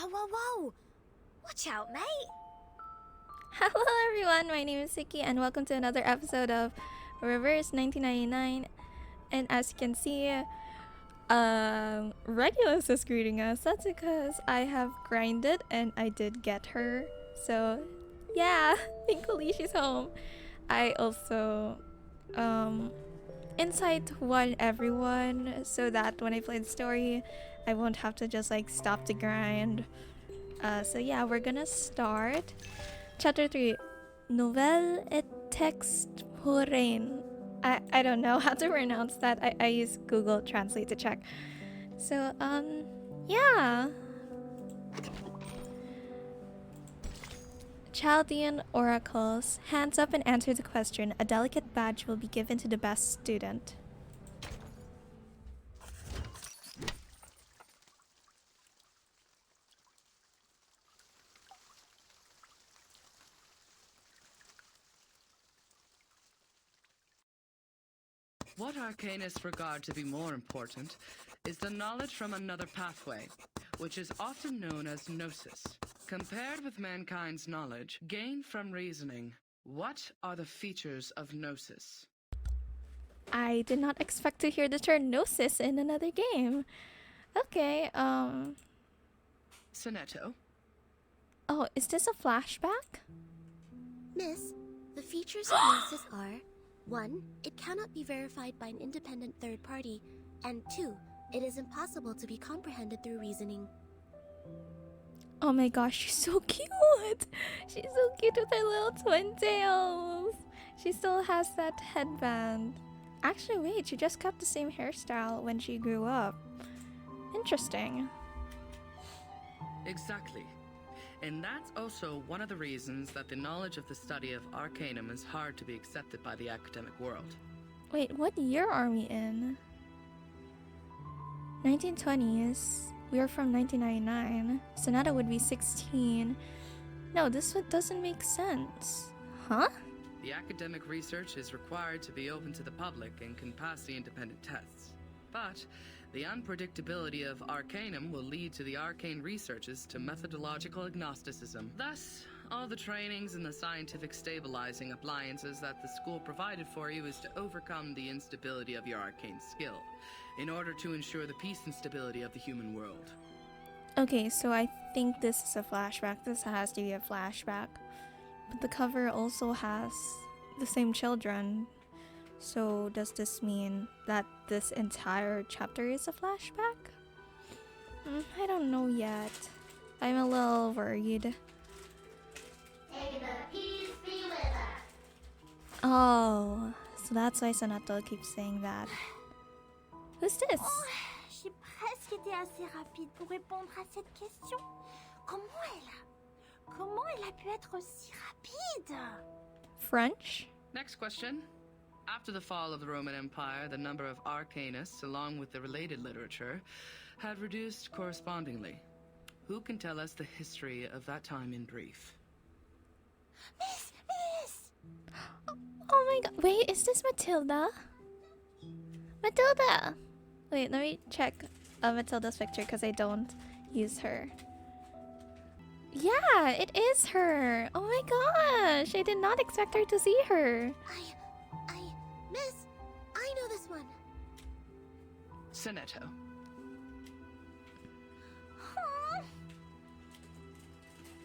Oh, whoa, whoa! Watch out, mate! Hello everyone, my name is Siki and welcome to another episode of Reverse 1999. And as you can see, Regulus is greeting us. That's because I have grinded and I did get her. So yeah, thankfully she's home. I also insight one everyone so that when I play the story, I won't have to just like stop the grind. So yeah, we're gonna start. Chapter 3, Nouvelle et texte forain. I don't know how to pronounce that. I use Google Translate to check. So, yeah. Chaldean oracles. Hands up and answer the question. A delicate badge will be given to the best student. What arcanists regard to be more important is the knowledge from another pathway, which is often known as gnosis. Compared with mankind's knowledge gained from reasoning, what are the features of gnosis? I did not expect to hear the term gnosis in another game. Okay, Sonetto? Oh, is this a flashback? Miss, the features of Gnosis are 1. It cannot be verified by an independent third party, and 2. It is impossible to be comprehended through reasoning. Oh my gosh, she's so cute! She's so cute with her little twin tails! She still has that headband. Actually, wait, she just kept the same hairstyle when she grew up. Interesting. Exactly. And that's also one of the reasons that the knowledge of the study of Arcanum is hard to be accepted by the academic world. Wait, what year are we in? 1920s. We are from 1999. Sonata would be 16. No, this one doesn't make sense. Huh? The academic research is required to be open to the public and can pass the independent tests. But the unpredictability of Arcanum will lead to the arcane researches to methodological agnosticism. Thus, all the trainings and the scientific stabilizing appliances that the school provided for you is to overcome the instability of your arcane skill, in order to ensure the peace and stability of the human world. Okay, so I think this is a flashback. This has to be a flashback. But the cover also has the same children. So does this mean that this entire chapter is a flashback? I don't know yet. I'm a little worried. May the peace be with us. Oh, so that's why Sonato keeps saying that. Who's this? J'ai presque été assez rapide pour répondre à cette question. Comment elle a pu être aussi rapide? French? Next question. After the fall of the Roman Empire, the number of arcanists, along with the related literature, had reduced correspondingly. Who can tell us the history of that time in brief? Miss! Oh my god, wait, is this Matilda? Matilda! Wait, let me check Matilda's picture because I don't use her. Yeah, it is her! Oh my gosh, I did not expect her to see her. Miss, I know this one. Sonetto.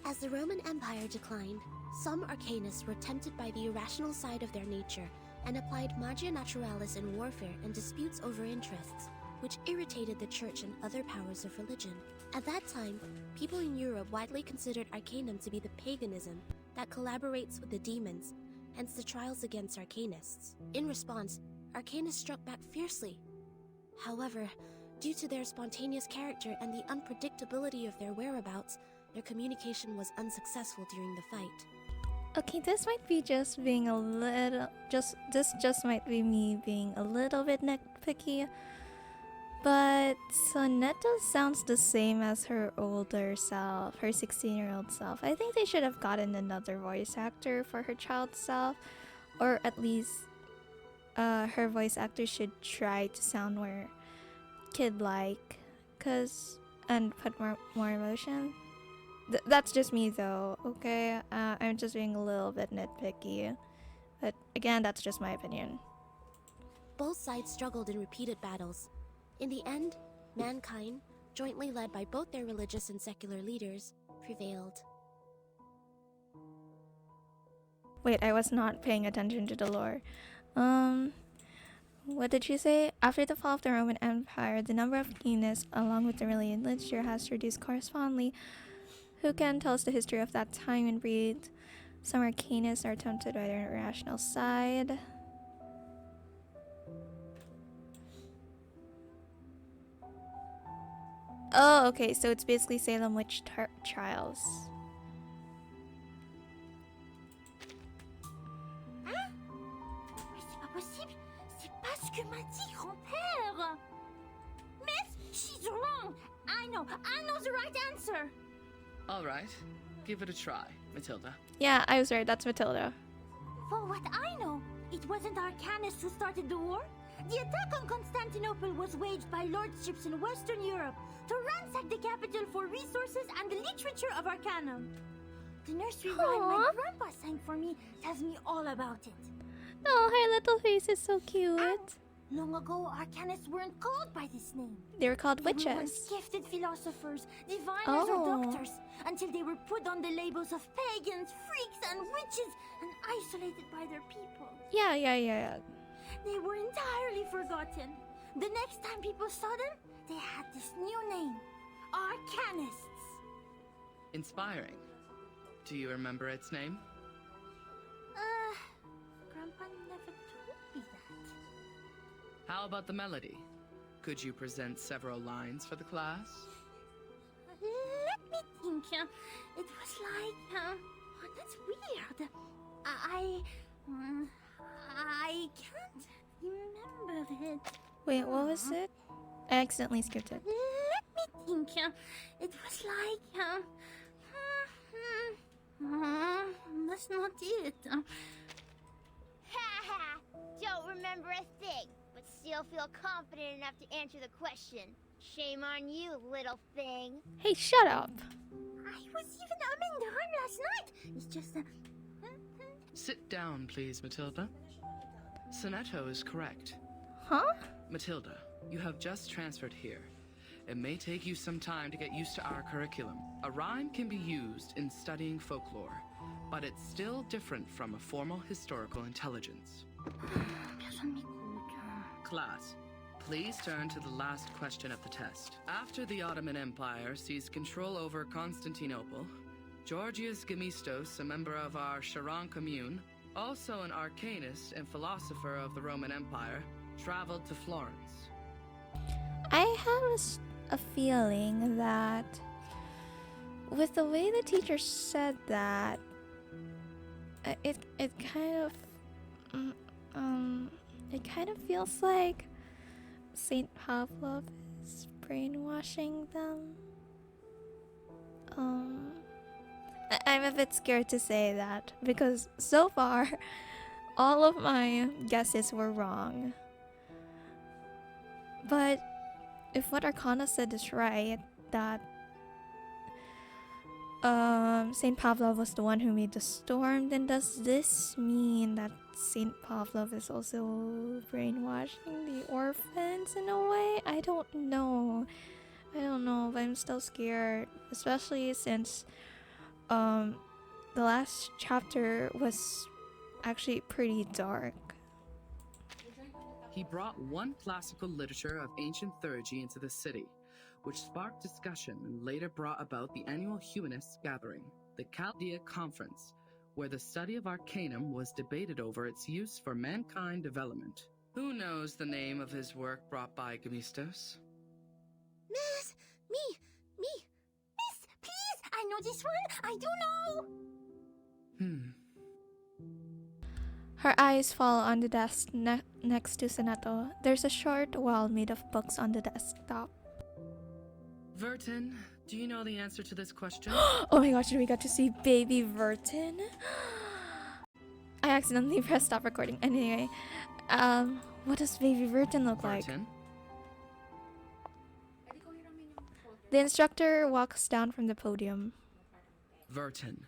As the Roman Empire declined, some arcanists were tempted by the irrational side of their nature and applied magia naturalis in warfare and disputes over interests, which irritated the church and other powers of religion. At that time, people in Europe widely considered Arcanum to be the paganism that collaborates with the demons, hence the trials against arcanists. In response, arcanists struck back fiercely. However, due to their spontaneous character and the unpredictability of their whereabouts, their communication was unsuccessful during the fight. Okay, this might be just being a little... This just might be me being a little bit nitpicky. But Sonetta sounds the same as her older self, her 16-year-old self. I think they should have gotten another voice actor for her child self. Or at least her voice actor should try to sound more kid-like. Because and put more emotion. That's just me though, okay? I'm just being a little bit nitpicky. But again, that's just my opinion. Both sides struggled in repeated battles. In the end, mankind, jointly led by both their religious and secular leaders, prevailed. Wait, I was not paying attention to the lore. What did she say? After the fall of the Roman Empire, the number of keenest, along with the related literature, has reduced correspondingly. Who can tell us the history of that time and breed? Some arcanists are tempted by their irrational side. Oh, okay, so it's basically Salem witch trials. Hein? Mais c'est pas possible. C'est pas ce que m'a dit grand-père. Miss, she's wrong. I know the right answer. All right, give it a try, Matilda. Yeah, I was right. That's Matilda. For what I know, it wasn't Arcanus who started the war. The attack on Constantinople was waged by lordships in Western Europe to ransack the capital for resources and the literature of Arcanum. The nursery rhyme my grandpa sang for me tells me all about it. Oh, her little face is so cute. Long ago, Arcanists weren't called by this name. They were called They were once witches. gifted philosophers, diviners, or doctors, until they were put on the labels of pagans, freaks, and witches, and isolated by their people. Yeah. They were entirely forgotten. The next time people saw them, they had this new name, Arcanists. Inspiring. Do you remember its name? Grandpa never told me that. How about the melody? Could you present several lines for the class? Let me think. It was like, oh, that's weird. I can't remember it. Wait, what was it? I accidentally skipped it. Let me think. It was like, that's not it. Haha! Don't remember a thing, but still feel confident enough to answer the question. Shame on you, little thing. Hey, shut up. I was even umming the horn last night. It's just Sit down, please, Matilda. Sonetto is correct. Huh? Matilda, you have just transferred here. It may take you some time to get used to our curriculum. A rhyme can be used in studying folklore, but it's still different from a formal historical intelligence. Personne m'écoute. Class, please turn to the last question of the test. After the Ottoman Empire seized control over Constantinople, Georgius Gemistos, a member of our Charon commune, also an arcanist and philosopher of the Roman Empire, traveled to Florence. I have a feeling that with the way the teacher said that, it kind of feels like Saint Pavlov is brainwashing them. I'm a bit scared to say that because so far all of my guesses were wrong. But if what Arcana said is right, that Saint Pavlov was the one who made the storm, then does this mean that Saint Pavlov is also brainwashing the orphans in a way? I don't know, but I'm still scared, especially since the last chapter was actually pretty dark. He brought one classical literature of ancient theurgy into the city, which sparked discussion and later brought about the annual Humanists gathering, the Chaldea Conference, where the study of Arcanum was debated over its use for mankind development. Who knows the name of his work brought by Gemistos? Miss! Me! Miss, please! I know this one! I do know! Her eyes fall on the desk next to Sonetto. There's a short wall made of books on the desktop. Vertin, do you know the answer to this question? Oh my gosh, we got to see baby Vertin. I accidentally pressed stop recording. Anyway, what does baby Vertin look like? Vertin? The instructor walks down from the podium. Vertin.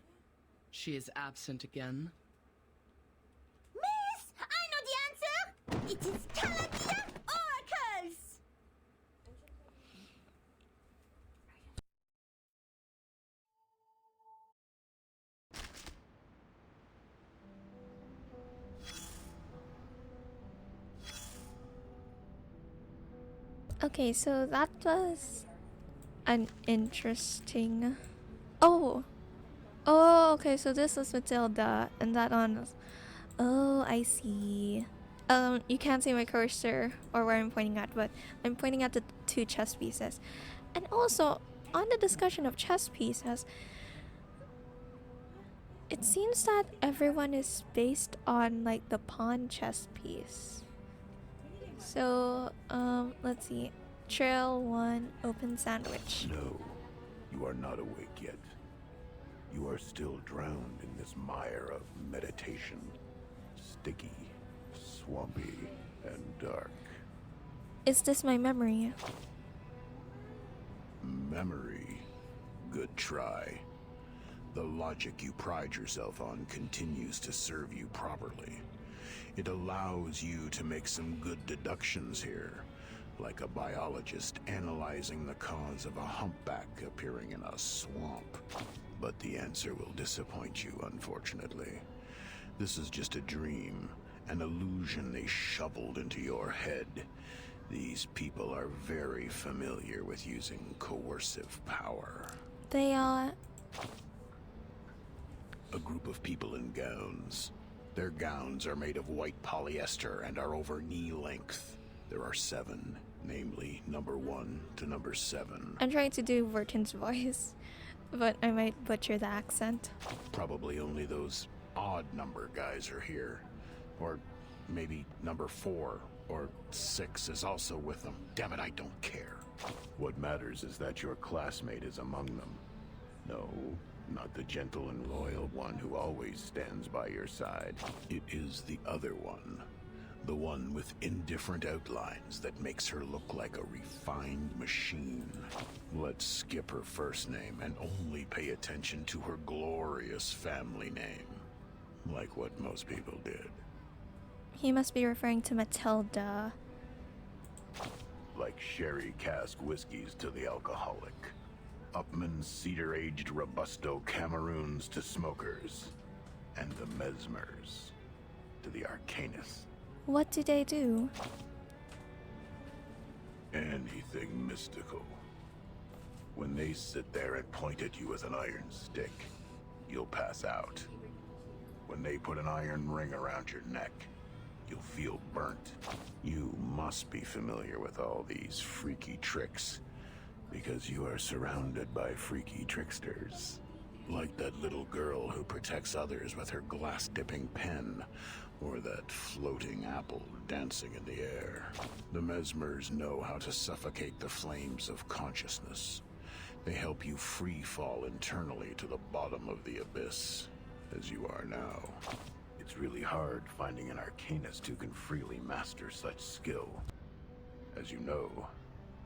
She is absent again. Miss, I know the answer. It is 𝚃𝚑𝚎𝚢 oracles. Okay, so that was an interesting. Oh, okay. So this is Matilda, and that one was. Oh, I see. You can't see my cursor or where I'm pointing at, but I'm pointing at the two chess pieces. And also, on the discussion of chess pieces, it seems that everyone is based on like the pawn chess piece. So, let's see. Trail 1, open sandwich. No, you are not awake yet. You are still drowned in this mire of meditation. Sticky, swampy, and dark. Is this my memory? Memory. Good try. The logic you pride yourself on continues to serve you properly. It allows you to make some good deductions here, like a biologist analyzing the cause of a humpback appearing in a swamp. But the answer will disappoint you, unfortunately. This is just a dream, an illusion they shoveled into your head. These people are very familiar with using coercive power. They are. A group of people in gowns. Their gowns are made of white polyester and are over knee length. There are 7, namely number 1 to number 7. I'm trying to do Vertin's voice, but I might butcher the accent. Probably only those odd number guys are here. Or maybe number 4 or 6 is also with them. Damn it, I don't care. What matters is that your classmate is among them. No, not the gentle and loyal one who always stands by your side. It is the other one. The one with indifferent outlines that makes her look like a refined machine. Let's skip her first name and only pay attention to her glorious family name. Like what most people did. He must be referring to Matilda. Like sherry cask whiskeys to the alcoholic. Upmann cedar-aged Robusto Cameroons to smokers. And the Mesmers to the Arcanists. What do they do? Anything mystical. When they sit there and point at you with an iron stick, you'll pass out. When they put an iron ring around your neck, you'll feel burnt. You must be familiar with all these freaky tricks, because you are surrounded by freaky tricksters. Like that little girl who protects others with her glass-dipping pen, or that floating apple dancing in the air. The Mesmers know how to suffocate the flames of consciousness. They help you free fall internally to the bottom of the abyss, as you are now. It's really hard finding an arcanist who can freely master such skill. As you know,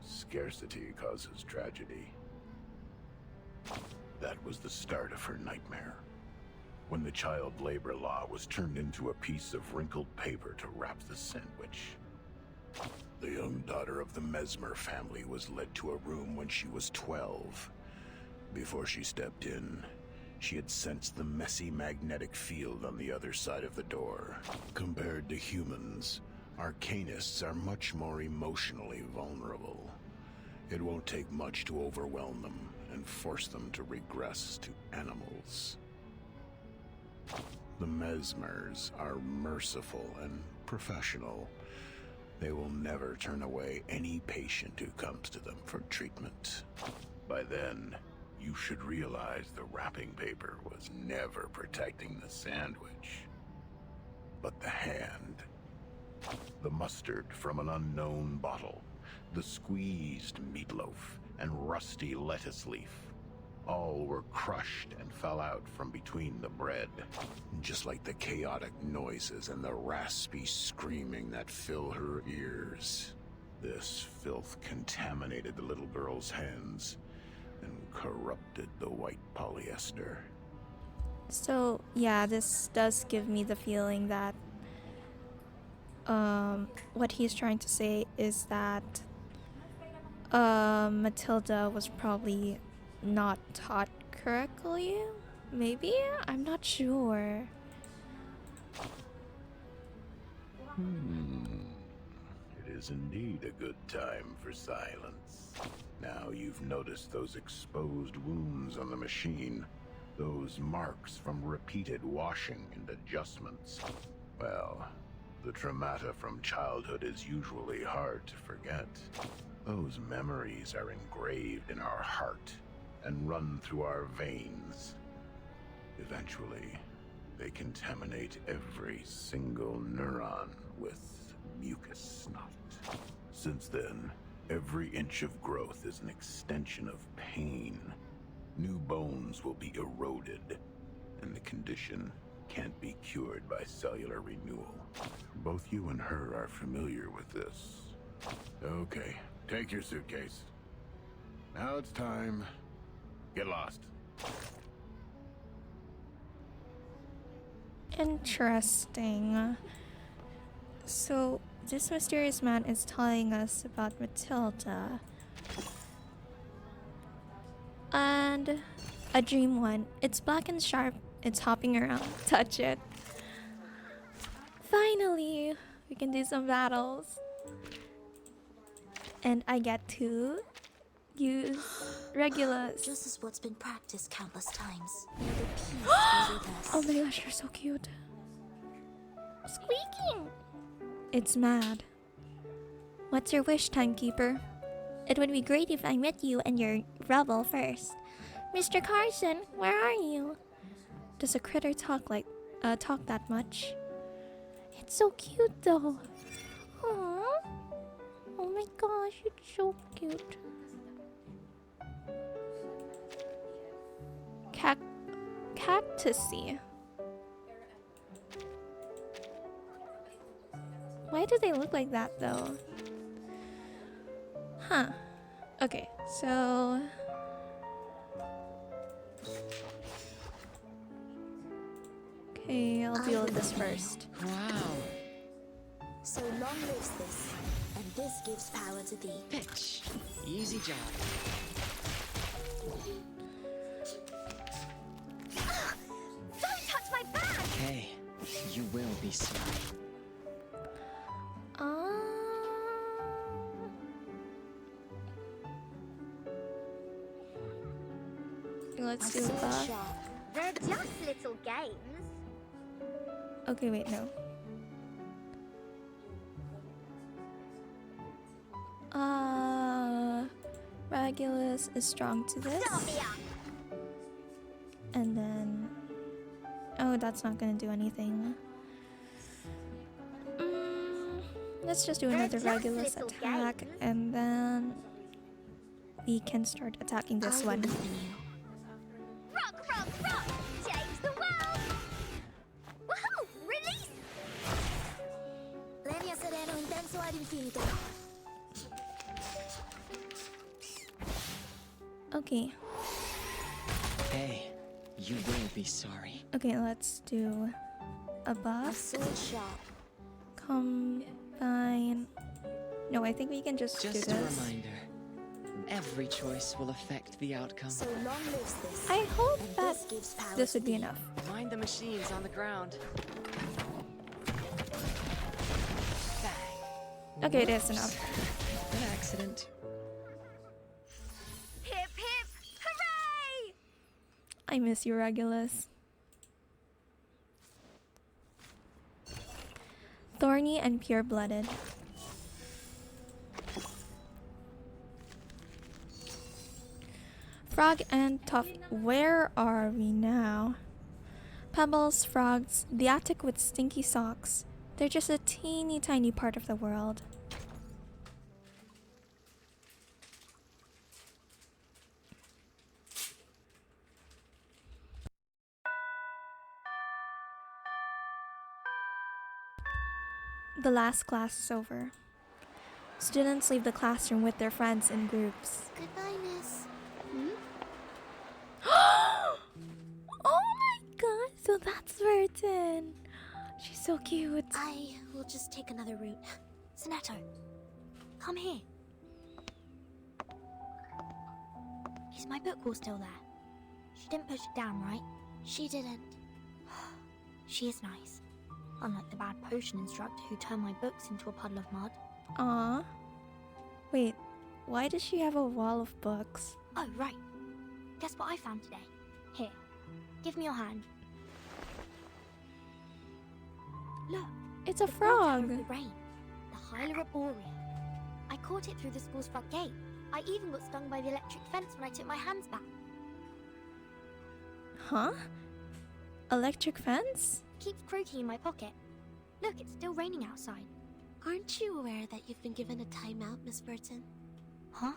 scarcity causes tragedy. That was the start of her nightmare. When the child labor law was turned into a piece of wrinkled paper to wrap the sandwich. The young daughter of the Mesmer family was led to a room when she was 12. Before she stepped in, she had sensed the messy magnetic field on the other side of the door. Compared to humans, arcanists are much more emotionally vulnerable. It won't take much to overwhelm them and force them to regress to animals. The Mesmers are merciful and professional. They will never turn away any patient who comes to them for treatment. By then, you should realize the wrapping paper was never protecting the sandwich, but the hand. The mustard from an unknown bottle, the squeezed meatloaf, and rusty lettuce leaf. All were crushed and fell out from between the bread, just like the chaotic noises and the raspy screaming that fill her ears. This filth contaminated the little girl's hands, corrupted the white polyester. So yeah, this does give me the feeling that what he's trying to say is that Matilda was probably not taught correctly. Maybe? I'm not sure. It is indeed a good time for silence. Now you've noticed those exposed wounds on the machine, those marks from repeated washing and adjustments. Well, the traumata from childhood is usually hard to forget. Those memories are engraved in our heart and run through our veins. Eventually, they contaminate every single neuron with mucus snot. Since then, every inch of growth is an extension of pain. New bones will be eroded, and the condition can't be cured by cellular renewal. Both you and her are familiar with this. Okay, take your suitcase. Now it's time. Get lost. Interesting. So this mysterious man is telling us about Matilda. And a dream one. It's black and sharp. It's hopping around. Touch it. Finally, we can do some battles. And I get to use Regulus. Just as what's been practiced countless times. May the peace be with us. Oh my gosh, you're so cute. Squeaking! It's mad. What's your wish, timekeeper? It would be great if I met you and your rebel first. Mr. Carson, where are you? Does a critter talk that much? It's so cute though. Aww. Oh my gosh, it's so cute. Cactusy. Why do they look like that though? Huh. Okay, so okay, I'll deal with this first. Wow. So long lives this, and this gives power to thee. Pitch. Easy job. Don't touch my bag! Hey, you will be sorry. Let's do that. They're just little games. Okay, wait, no. Regulus is strong to this. Stop me up! And then... Oh, that's not gonna do anything. Let's just do another just Regulus little attack, games. and then we can start attacking this one. Rock, rock, rock! Change the world! Woohoo! Release! Legna sereno intenso ad infinito. Okay. Hey, you will be sorry. Okay, let's do a A buff. sword sharp. Combine. No, I think we can just do Just a this. reminder. Every choice will affect the outcome. So long lives this. I hope and that this gives power this to would be thee. enough. Mind the machines on the ground. Bang. Okay, it is Whoops. enough. An accident. Hip, hip, hooray! I miss you, Regulus. Thorny and pure-blooded. Frog and Tough. Where are we now? Pebbles, frogs, the attic with stinky socks. They're just a teeny tiny part of the world. The last class is over. Students leave the classroom with their friends in groups. Goodbye, miss. so cute. I will just take another route. Sonato, come here. Is my book all still there? She didn't push it down, right? She didn't. She is nice. Unlike the bad potion instructor who turned my books into a puddle of mud. Aw. Wait, why does she have a wall of books? Oh, right. Guess what I found today? Here, give me your hand. Look, It's a the frog tower frog. of the rain, the Hyla. I caught it through the school's front gate. I even got stung by the electric fence when I took my hands back. Huh? Electric fence? Keeps croaking in my pocket. Look, it's still raining outside. Aren't you aware that you've been given a timeout, Miss Burton? Huh?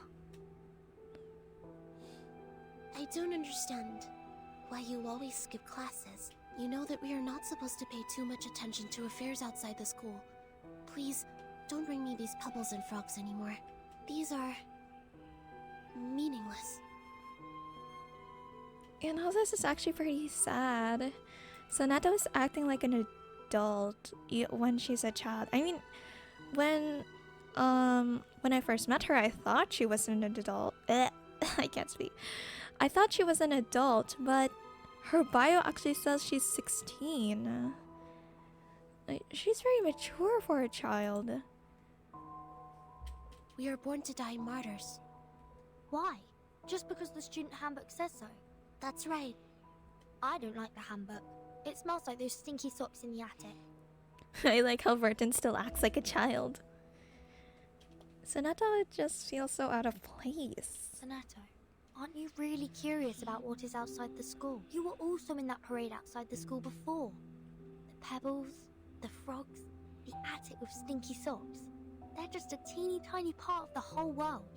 I don't understand why you always skip classes. You know that we are not supposed to pay too much attention to affairs outside the school. Please, don't bring me these pebbles and frogs anymore. These are meaningless. You know, this is actually pretty sad. Sonata is acting like an adult when she's a child. I mean, when I first met her, I thought she was an adult. I can't speak. I thought she was an adult, but her bio actually says she's 16. She's very mature for a child. We are born to die martyrs. Why? Just because the student handbook says so? That's right. I don't like the handbook. It smells like those stinky socks in the attic. I like how Vertin still acts like a child. Sonata just feels so out of place. Sonato, aren't you really curious about what is outside the school? You were also in that parade outside the school before. The pebbles, the frogs, the attic with stinky socks. They're just a teeny tiny part of the whole world.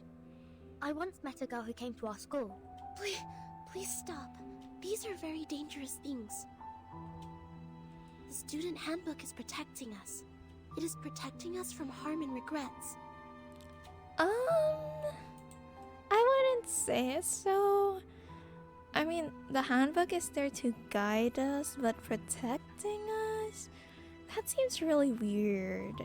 I once met a girl who came to our school. Please stop. These are very dangerous things. The student handbook is protecting us. It is protecting us from harm and regrets. I wouldn't say so. I mean, the handbook is there to guide us, but protecting us? That seems really weird.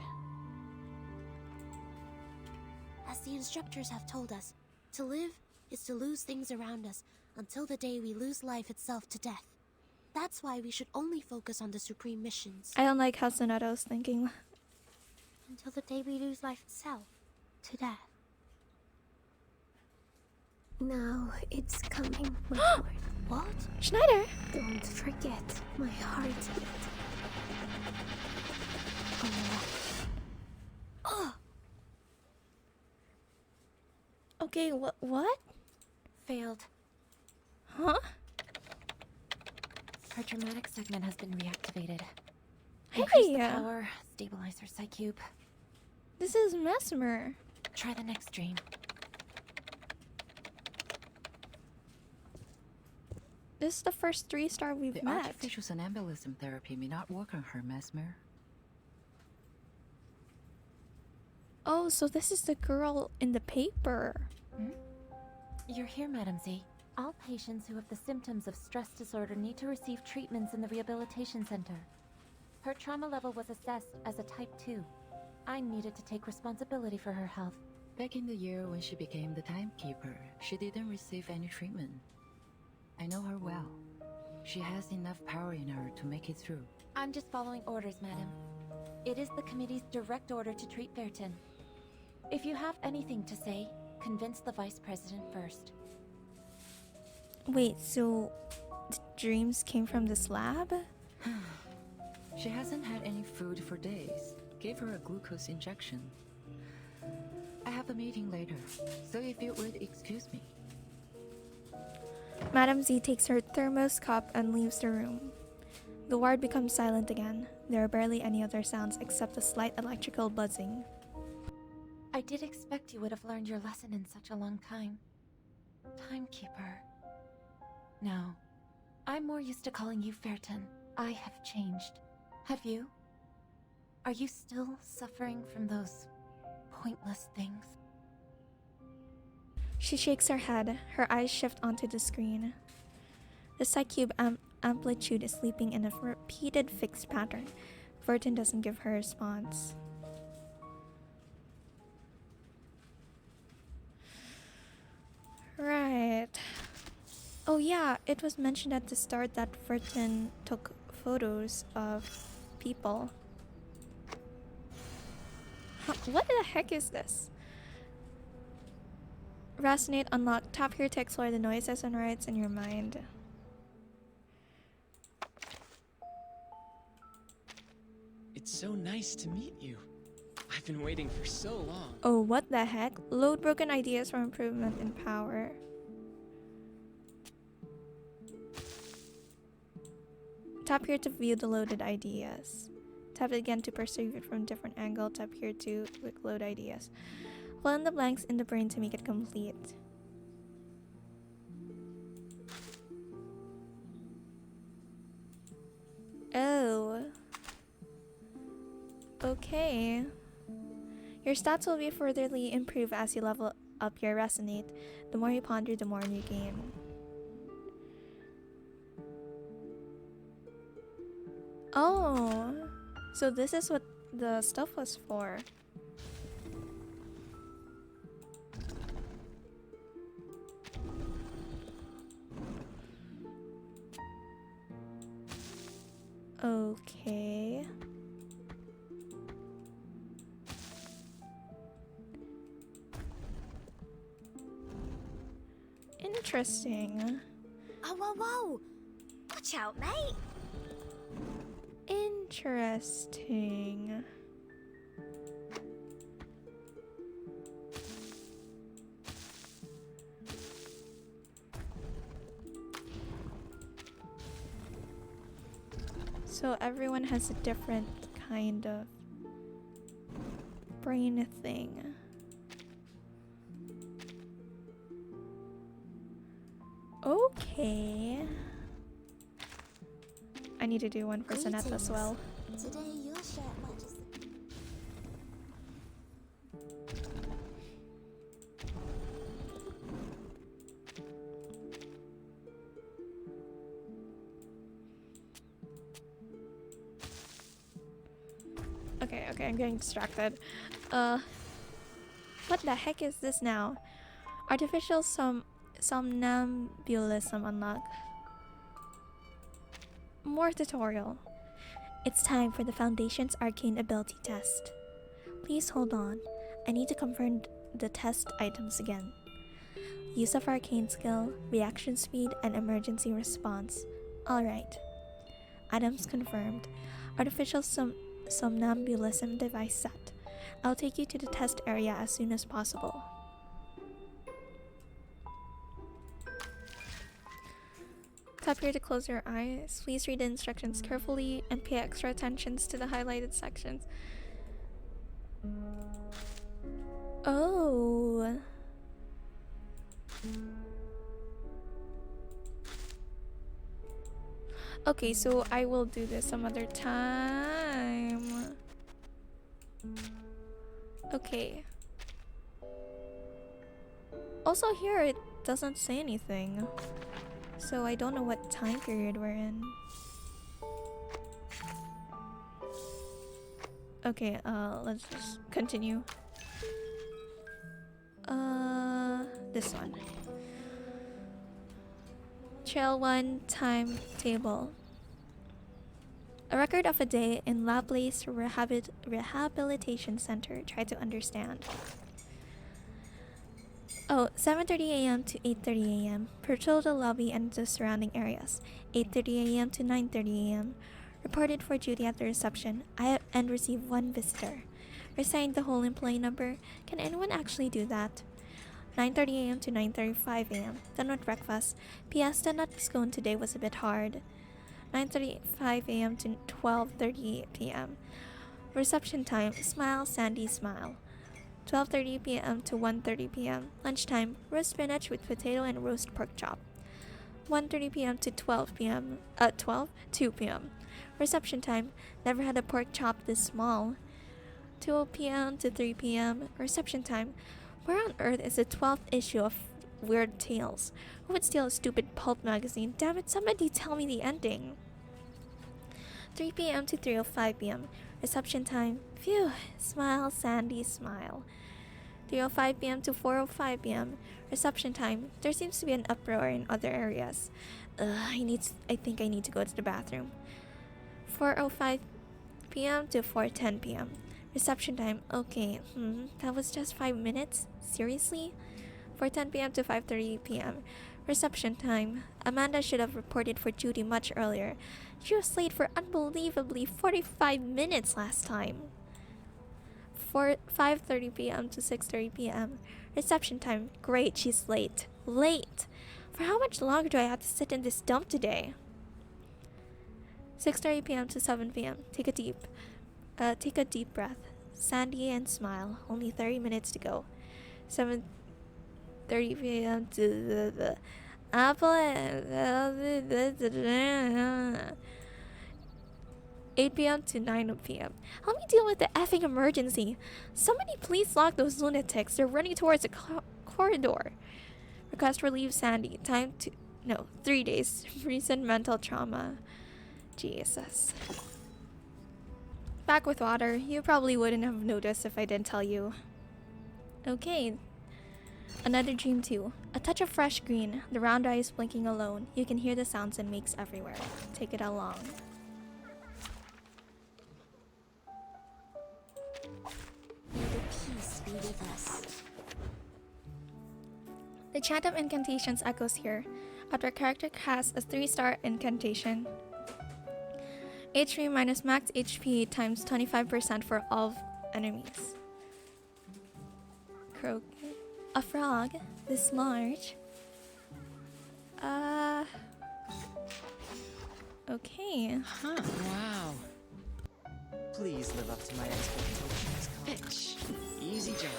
As the instructors have told us, to live is to lose things around us until the day we lose life itself to death. That's why we should only focus on the supreme missions. I don't like how Sonato's thinking. Until the day we lose life itself to death. Now it's coming, my lord. What? Schneider! Don't forget my heartbeat. Oh, Okay, what? Failed. Huh? Her dramatic segment has been reactivated. Hey! Increase the power, stabilize her psych cube. This is Mesmer. Try the next dream. This is the first 3-star we've The met. artificial somnambulism therapy may not work on her, Mesmer. Oh, so this is the girl in the paper. You're here, Madam Z. All patients who have the symptoms of stress disorder need to receive treatments in the rehabilitation center. Her trauma level was assessed as a type 2. I needed to take responsibility for her health. Back in the year when she became the timekeeper, she didn't receive any treatment. I know her well. She has enough power in her to make it through. I'm just following orders, Madam. It is the committee's direct order to treat Vertin. If you have anything to say, convince the Vice President first. Wait, so the dreams came from this lab? She hasn't had any food for days. Gave her a glucose injection. I have a meeting later, so if you would excuse me. Madam Z takes her thermos cup and leaves the room. The ward becomes silent again. There are barely any other sounds except a slight electrical buzzing. I did expect you would have learned your lesson in such a long time. Timekeeper. No. I'm more used to calling you Vertin. I have changed. Have you? Are you still suffering from those pointless things? She shakes her head. Her eyes shift onto the screen. The psych cube amplitude is leaping in a repeated fixed pattern. Vertin doesn't give her a response. Right. Oh yeah, it was mentioned at the start that Vertin took photos of people. Huh, what the heck is this? Resonate unlocked. Tap here to explore the noises and rights in your mind. It's so nice to meet you. I've been waiting for so long. Oh, what the heck? Load broken ideas for improvement in power. Tap here to view the loaded ideas. Tap it again to perceive it from a different angle. Tap here to load ideas. Fill in the blanks in the brain to make it complete. Oh. Okay. Your stats will be furtherly improved as you level up your resonate. The more you ponder, the more you gain. Oh, so this is what the stuff was for. Okay. Interesting. Oh, whoa, whoa! Watch out, mate! Interesting. So everyone has a different kind of brain thing. Okay. I need to do one for Zanetta as well. Today you'll share much. Okay, I'm getting distracted. What the heck is this now? Artificial somnambulism unlocked. More tutorial. It's time for the Foundation's Arcane Ability Test. Please hold on. I need to confirm the test items again. Use of Arcane Skill, Reaction Speed, and Emergency Response. Alright. Items confirmed. Artificial Somnambulism device set. I'll take you to the test area as soon as possible. Tap here to close your eyes. Please read the instructions carefully and pay extra attention to the highlighted sections. Oh. Okay, so I will do this some other time. Okay. Also here it doesn't say anything. So I don't know what time period we're in. Okay, let's just continue. This one. Trail 1 timetable. A record of a day in Laplace Rehabilitation Center. Try to understand. Oh, 7:30 a.m. to 8:30 a.m. Patrol the lobby and the surrounding areas. 8:30 a.m. to 9:30 a.m. Reported for duty at the reception. And received 1 visitor. Resigned the whole employee number. Can anyone actually do that? 9:30 a.m. to 9:35 a.m. Done with breakfast. P.S. The nut scone today was a bit hard. 9:35 a.m. to 12:30 p.m. Reception time. Smile, Sandy, smile. 12:30 p.m. to 1:30 p.m. Lunchtime. Roast spinach with potato and roast pork chop. 1:30 p.m. to 2 p.m. Reception time. Never had a pork chop this small. 2 p.m. to 3 p.m. Reception time. Where on earth is the 12th issue of Weird Tales? Who would steal a stupid pulp magazine? Damn it, somebody tell me the ending. 3 p.m. to 3:05 p.m. Reception time. Phew. Smile, Sandy, smile. 3:05 p.m. to 4:05 p.m. Reception time. There seems to be an uproar in other areas. I think I need to go to the bathroom. 4:05 p.m. to 4:10 p.m. Reception time. Okay. That was just 5 minutes? Seriously? 4:10 p.m. to 5:30 p.m. Reception time. Amanda should have reported for duty much earlier. She was late for unbelievably 45 minutes last time. 5:30 p.m. to 6:30 p.m. Reception time. Great, she's late. Late! For how much longer do I have to sit in this dump today? 6:30 p.m. to 7 p.m. Take a deep breath. Sandy and smile. Only 30 minutes to go. 7:30 p.m. to the Apple. 8 p.m. to 9 p.m. Help me deal with the effing emergency. Somebody please lock those lunatics. They're running towards the corridor. Request relief, Sandy. 3 days. Recent mental trauma. Jesus. Back with water. You probably wouldn't have noticed if I didn't tell you. Okay. Another dream too. A touch of fresh green. The round eyes blinking alone. You can hear the sounds it makes everywhere. Take it along. May the peace be with us. The chant of incantations echoes here. Our character casts a 3-star incantation. HP minus max HP times 25% for all enemies. Croak. A frog this large. Okay. Huh, wow. Please live up to my expectations, Coach. Easy job.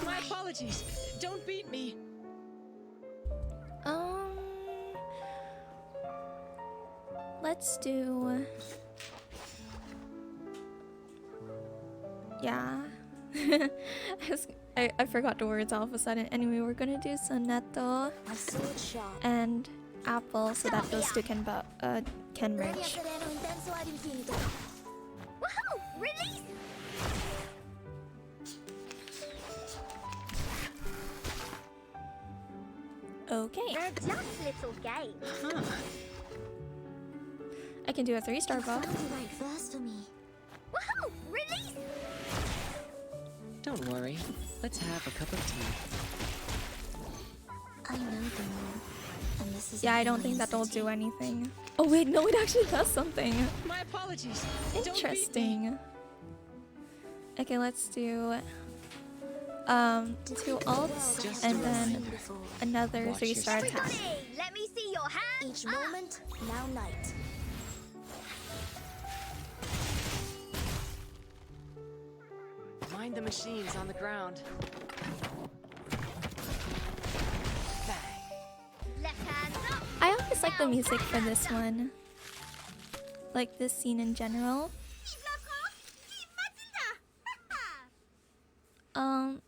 My apologies. Don't beat me. Let's do... Yeah. I forgot the words all of a sudden. Anyway, we're gonna do Soneto and Apple so that those two can merge. Woohoo! Release! Okay. They're just little games. Huh. I can do a 3-star buff. Sounded right first for me. Woohoo! Release! Don't worry. Let's have a cup of tea. I know the rule, and this is Yeah, I don't think that will do anything. Oh wait, no, it actually does something. My apologies. Don't beat me. Interesting. Okay, let's do 2 ults Just and a then reminder. another Watch 3-star your attack. Hey, let me see your hands Each up. moment, now night. Mind the machines on the ground. Left hand up. I always like the music for this one. Like this scene in general.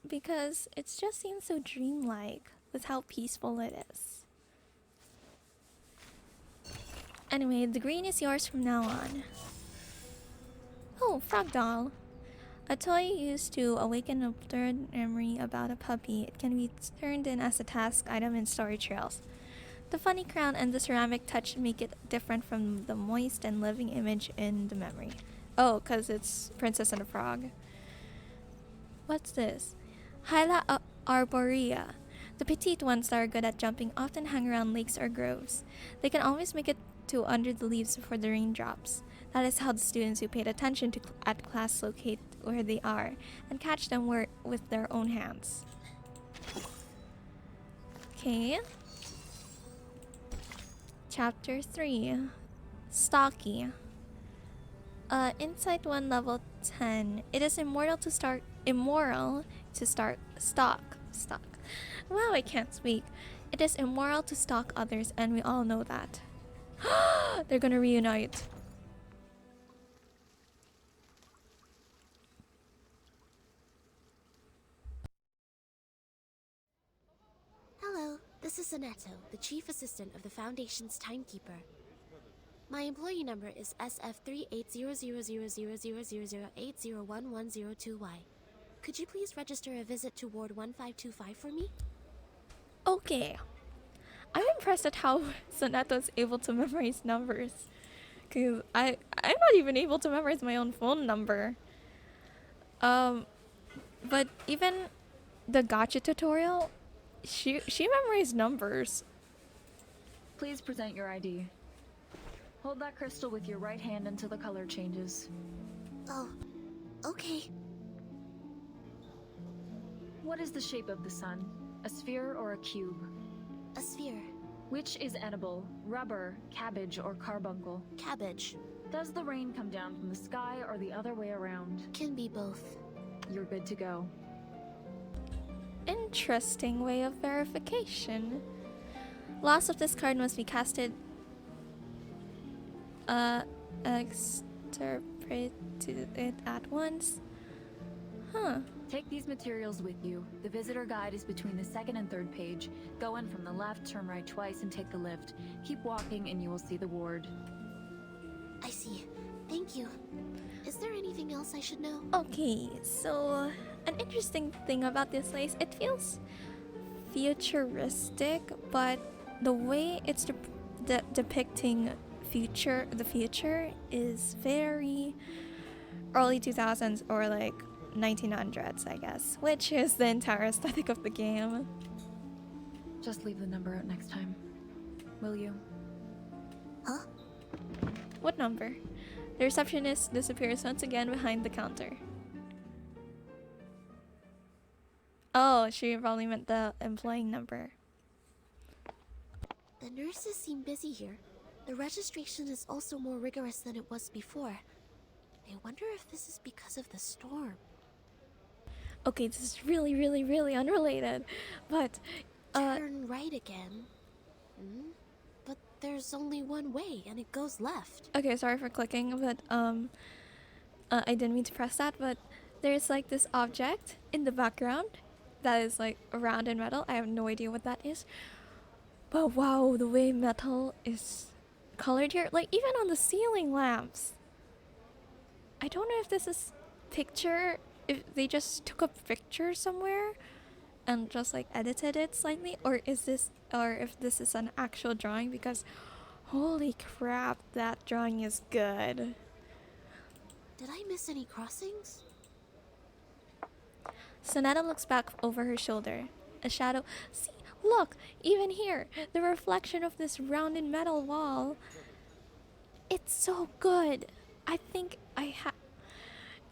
Because it just seems so dreamlike with how peaceful it is. Anyway, the green is yours from now on. Oh, frog doll. A toy used to awaken a third memory about a puppy. It can be turned in as a task item in story trails. The funny crown and the ceramic touch make it different from the moist and living image in the memory. Oh, because it's Princess and the Frog. What's this? Hyla arborea. The petite ones that are good at jumping often hang around lakes or groves. They can always make it to under the leaves before the rain drops. That is how the students who paid attention at class locate where they are and catch them with their own hands. Okay. Chapter 3. Stocky. Insight 1 level 10. It is immoral to stalk. Wow, I can't speak. It is immoral to stalk others, and we all know that. They're gonna reunite. Hello, the This is Soneto, the chief assistant of the Foundation's timekeeper. My employee number is SF38000000801102Y. Could you please register a visit to Ward 1525 for me? Okay. I'm impressed at how Soneto is able to memorize numbers. Cause I'm not even able to memorize my own phone number. But even the gacha tutorial, she memorized numbers. Please present your ID. Hold that crystal with your right hand until the color changes. Oh, okay. What is the shape of the sun? A sphere or a cube? A sphere. Which is edible? Rubber, cabbage, or carbuncle? Cabbage. Does the rain come down from the sky or the other way around? Can be both. You're good to go. Interesting way of verification. Loss of this card must be casted. Extirpate it at once. Huh. Take these materials with you. The visitor guide is between the second and third page. Go in from the left, turn right twice, and take the lift. Keep walking and you will see the ward. I see. Thank you. Is there anything else I should know? Okay, so an interesting thing about this place, it feels futuristic, but the way it's depicting the future is very early 2000s or like 1900s, I guess, which is the entire aesthetic of the game. Just leave the number out next time. Will you? Huh? What number? The receptionist disappears once again behind the counter. Oh, she probably meant the employee number. The nurses seem busy here. The registration is also more rigorous than it was before. I wonder if this is because of the storm. Okay, this is really unrelated, but Turn right again. But there's only one way, and it goes left. okay, sorry for clicking, but I didn't mean to press that, but there's like this object in the background that is like round and metal. I have no idea what that is. But wow, the way metal is colored here, like even on the ceiling lamps. I don't know if this is picture, if they just took a picture somewhere and just like edited it slightly, or if this is an actual drawing, because holy crap, that drawing is good. Did I miss any crossings? Sonata looks back over her shoulder. A shadow. See, look, even here, the reflection of this rounded metal wall. It's so good. I think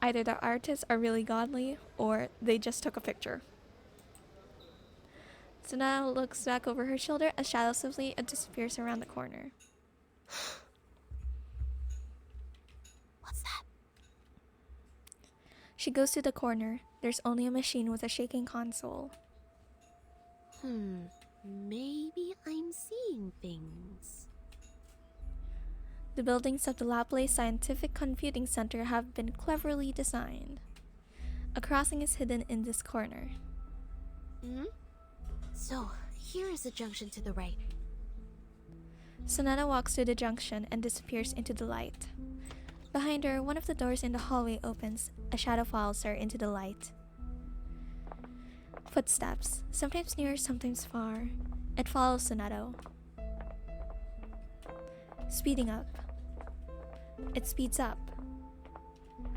either the artists are really godly or they just took a picture. Sonata looks back over her shoulder. A shadow swiftly disappears around the corner. What's that? She goes to the corner. There's only a machine with a shaking console. Maybe I'm seeing things. The buildings of the Laplace Scientific Computing Center have been cleverly designed. A crossing is hidden in this corner. So, here is the junction to the right. Sonata walks to the junction and disappears into the light. Behind her, one of the doors in the hallway opens. A shadow follows her into the light. Footsteps, sometimes near, sometimes far. It follows Sonata. Speeding up. It speeds up.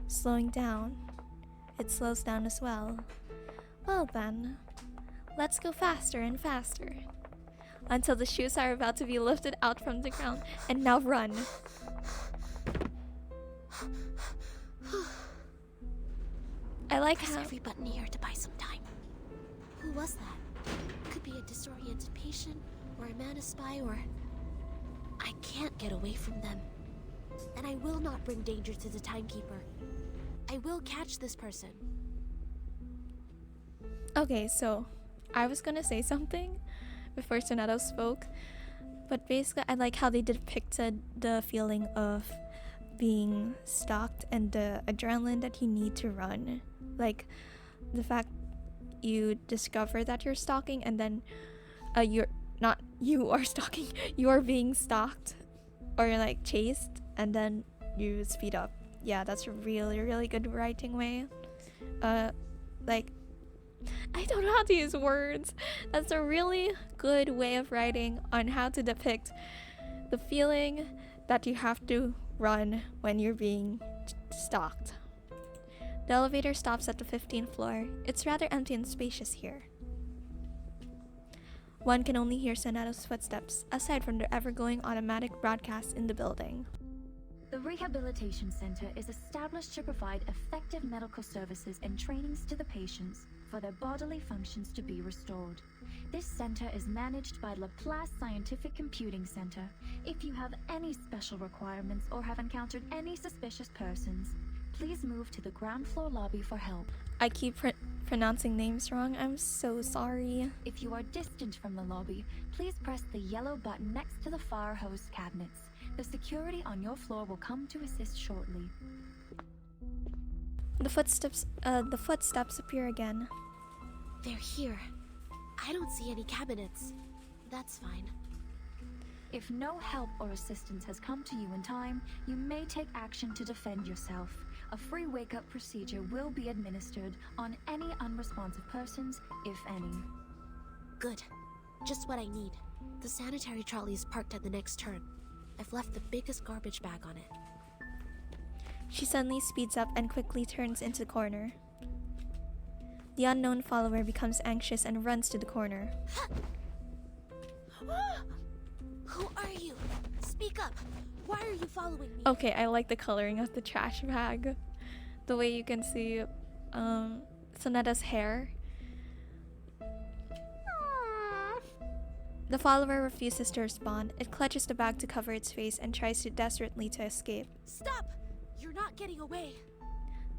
Slowing down. It slows down as well. Well then, let's go faster and faster. Until the shoes are about to be lifted out from the ground. And now run. I like Press how every button here to buy some time. Who was that? Could be a disoriented patient, or a man a spy, or... I can't get away from them. And I will not bring danger to the timekeeper. I will catch this person. Okay, so I was gonna say something before Sonata spoke, but basically I like how they depicted the feeling of being stalked and the adrenaline that you need to run. Like the fact you discover that you're stalking and then not you are stalking, you are being stalked or like chased, and then you speed up. Yeah, that's a really, really good writing way. Like, I don't know how to use words. That's a really good way of writing on how to depict the feeling that you have to run when you're being stalked. The elevator stops at the 15th floor. It's rather empty and spacious here. One can only hear Sonata's footsteps, aside from the ever-going automatic broadcasts in the building. The Rehabilitation Center is established to provide effective medical services and trainings to the patients for their bodily functions to be restored. This center is managed by Laplace Scientific Computing Center. If you have any special requirements or have encountered any suspicious persons, please move to the ground floor lobby for help. I keep pronouncing names wrong. I'm so sorry. If you are distant from the lobby, please press the yellow button next to the fire hose cabinets. The security on your floor will come to assist shortly. The footsteps appear again. They're here. I don't see any cabinets. That's fine. If no help or assistance has come to you in time, you may take action to defend yourself. A free wake-up procedure will be administered on any unresponsive persons, if any. Good. Just what I need. The sanitary trolley is parked at the next turn. I've left the biggest garbage bag on it. She suddenly speeds up and quickly turns into the corner. The unknown follower becomes anxious and runs to the corner. Who are you? Speak up. Why are you following me? Okay, I like the coloring of the trash bag. The way you can see Sonata's hair. The follower refuses to respond. It clutches the bag to cover its face and tries desperately to escape. Stop! You're not getting away.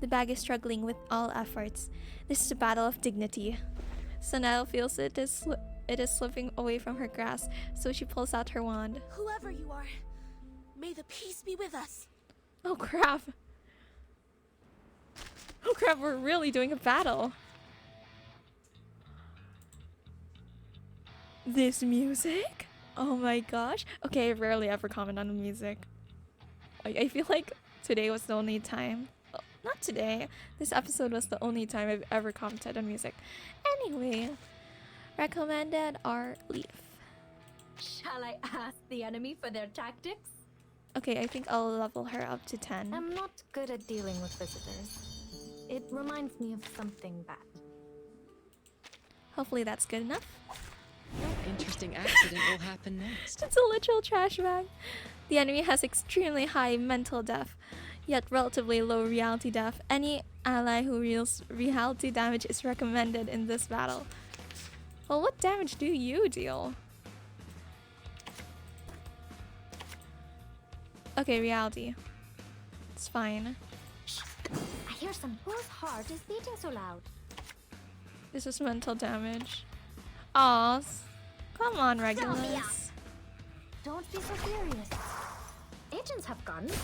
The bag is struggling with all efforts. This is a battle of dignity. Sonata feels it is slipping away from her grasp, so she pulls out her wand. Whoever you are, may the peace be with us. Oh crap. Oh crap, we're really doing a battle. This music? Oh my gosh. Okay, I rarely ever comment on the music. I feel like today was the only time. Oh, not today. This episode was the only time I've ever commented on music. Anyway, recommended are Leaf. Shall I ask the enemy for their tactics? Okay, I think I'll level her up to 10. I'm not good at dealing with visitors. It reminds me of something bad. Hopefully that's good enough. No interesting accident will happen next. It's a literal trash bag. The enemy has extremely high mental depth, yet relatively low reality depth. Any ally who deals reality damage is recommended in this battle. Well, what damage do you deal? Okay, reality. It's fine. I hear some. Whose heart is beating so loud? This is mental damage. Aw, come on, Regulus. Don't be so serious. Agents have guns.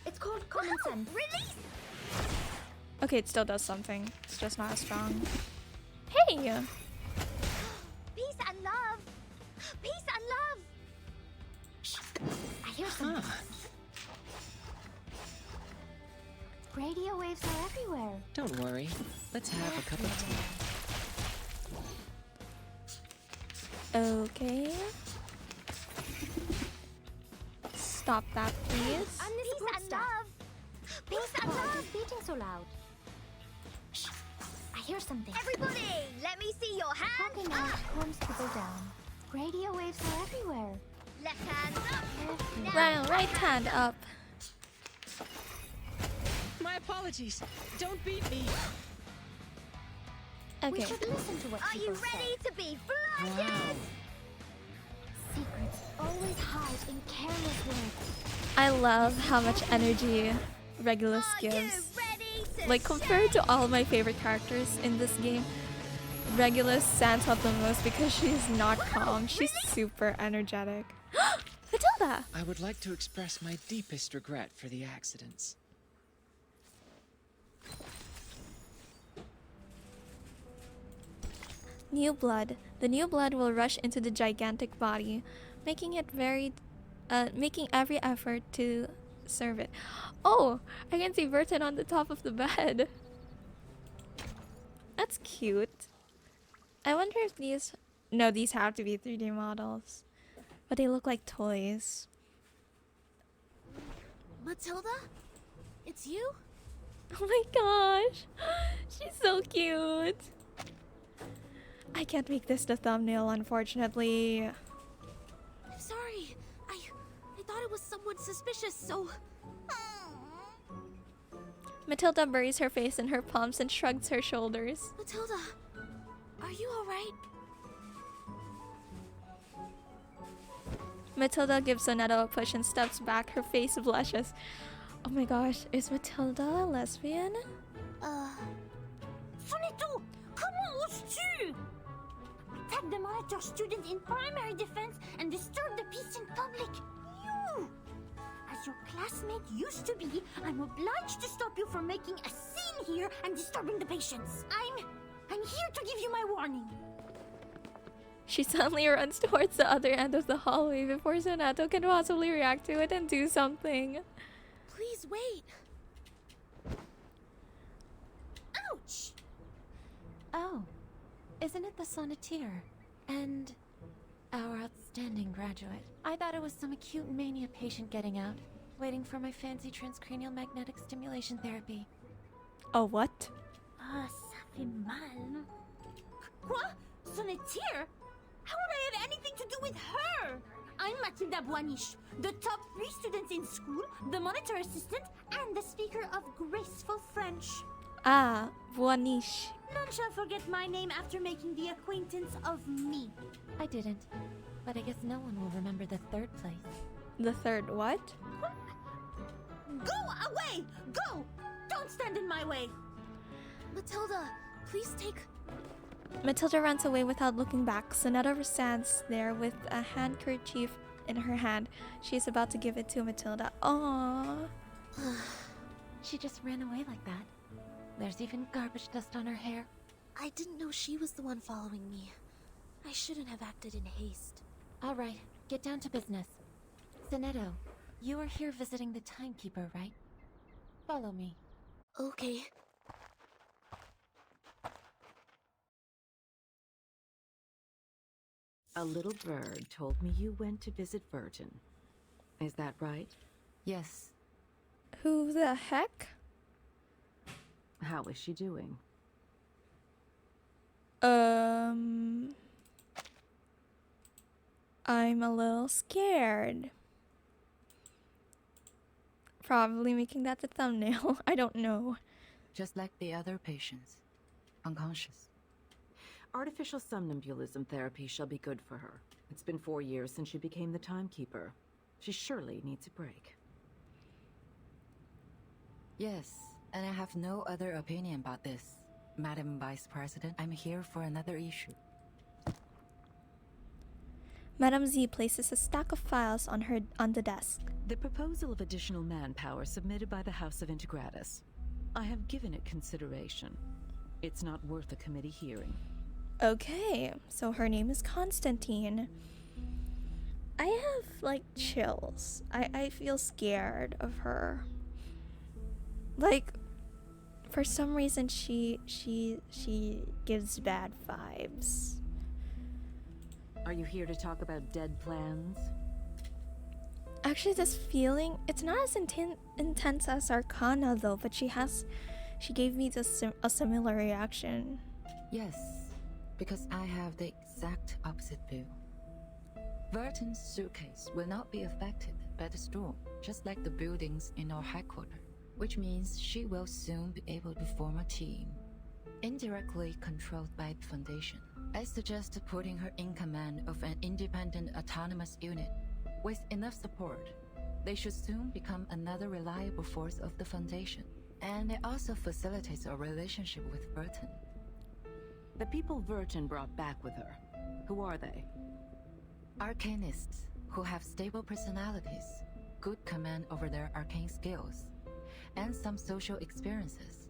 It's called common sense. Release! Okay, it still does something. It's just not as strong. Hey! Peace and love! Peace and love! I hear some. Radio waves are everywhere. Don't worry. Let's have a cup of tea. Okay. Stop that, please. Peace and love! Peace and love! Beating so loud. I hear something. Everybody, let me see your hands Talking out up! calms people down. Radio waves are everywhere. Left hand up! Right hand up. My apologies. Don't beat me. We Okay. should listen to what Are you people ready say. to be blinded? Wow. Secrets always hide in careless words. I love how much energy Regulus Are you gives. ready to Like, compared to all my favorite characters in this game, Regulus stands out the most because she's not calm. She's super energetic. Matilda! I would like to express my deepest regret for the accidents. New blood. The new blood will rush into the gigantic body, making every effort to serve it. Oh, I can see Vertin on the top of the bed. That's cute. I wonder if these... No, these have to be 3D models. But they look like toys. Matilda? It's you? Oh my gosh. She's so cute. I can't make this the thumbnail, unfortunately. I'm sorry. I thought it was someone suspicious, so... Matilda buries her face in her palms and shrugs her shoulders. Matilda, are you alright? Matilda gives Sonetto a push and steps back. Her face blushes. Oh my gosh, is Matilda a lesbian? Sonetto, comment oses-tu? Attack the monitor student in primary defense and disturb the peace in public. You! As your classmate used to be, I'm obliged to stop you from making a scene here and disturbing the patients. I'm here to give you my warning. She suddenly runs towards the other end of the hallway before Sonetto can possibly react to it and do something. Please wait. Ouch! Oh, isn't it the sonneteer? And our outstanding graduate. I thought it was some acute mania patient getting out, waiting for my fancy transcranial magnetic stimulation therapy. Oh, what? Ah, ça fait mal. Quoi? Sonneteer? How would I have anything to do with her? I'm Matilda Boaniche, the top 3 students in school, the monitor assistant, and the speaker of graceful French. Ah, Boaniche. None shall forget my name after making the acquaintance of me. I didn't, but I guess no one will remember the 3rd place. The 3rd what? Go away! Go! Don't stand in my way! Matilda, please take... Matilda runs away without looking back. Sonetto stands there with a handkerchief in her hand. She is about to give it to Matilda. Aww. She just ran away like that. There's even garbage dust on her hair. I didn't know she was the one following me. I shouldn't have acted in haste. All right, get down to business. Sonetto, you are here visiting the timekeeper, right? Follow me. Okay. A little bird told me you went to visit Vertin. Is that right? Yes. Who the heck? How is she doing? I'm a little scared. Probably making that the thumbnail. I don't know. Just like the other patients. Unconscious. Artificial somnambulism therapy shall be good for her. It's been 4 years since she became the timekeeper. She surely needs a break. Yes, and I have no other opinion about this. Madam Vice President, I'm here for another issue. Madame Z places a stack of files on the desk. The proposal of additional manpower submitted by the House of Integratus. I have given it consideration. It's not worth a committee hearing. Okay, so her name is Constantine. I have like chills. I feel scared of her. Like, for some reason she gives bad vibes. Are you here to talk about dead plans? Actually, this feeling, it's not as intense as Arcana though, but she gave me a similar reaction. Yes, because I have the exact opposite view. Vertin's suitcase will not be affected by the storm, just like the buildings in our headquarters, which means she will soon be able to form a team, indirectly controlled by the Foundation. I suggest putting her in command of an independent autonomous unit. With enough support, they should soon become another reliable force of the Foundation. And it also facilitates a relationship with Vertin. The people Vertin brought back with her, who are they? Arcanists who have stable personalities, good command over their arcane skills, and some social experiences.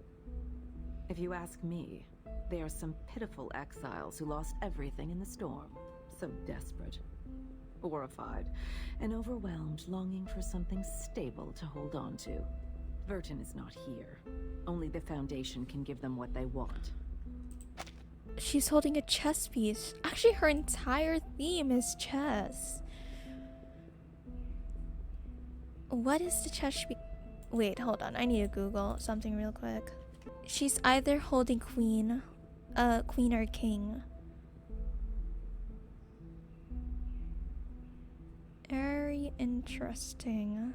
If you ask me, They are some pitiful exiles who lost everything in the storm. So desperate, horrified, and overwhelmed, longing for something stable to hold on to. Vertin is not here. Only the Foundation can give them what they want. She's holding a chess piece. Actually, her entire theme is chess. What is the chess piece? Wait, hold on. I need to Google something real quick. She's either holding queen or king. Very interesting.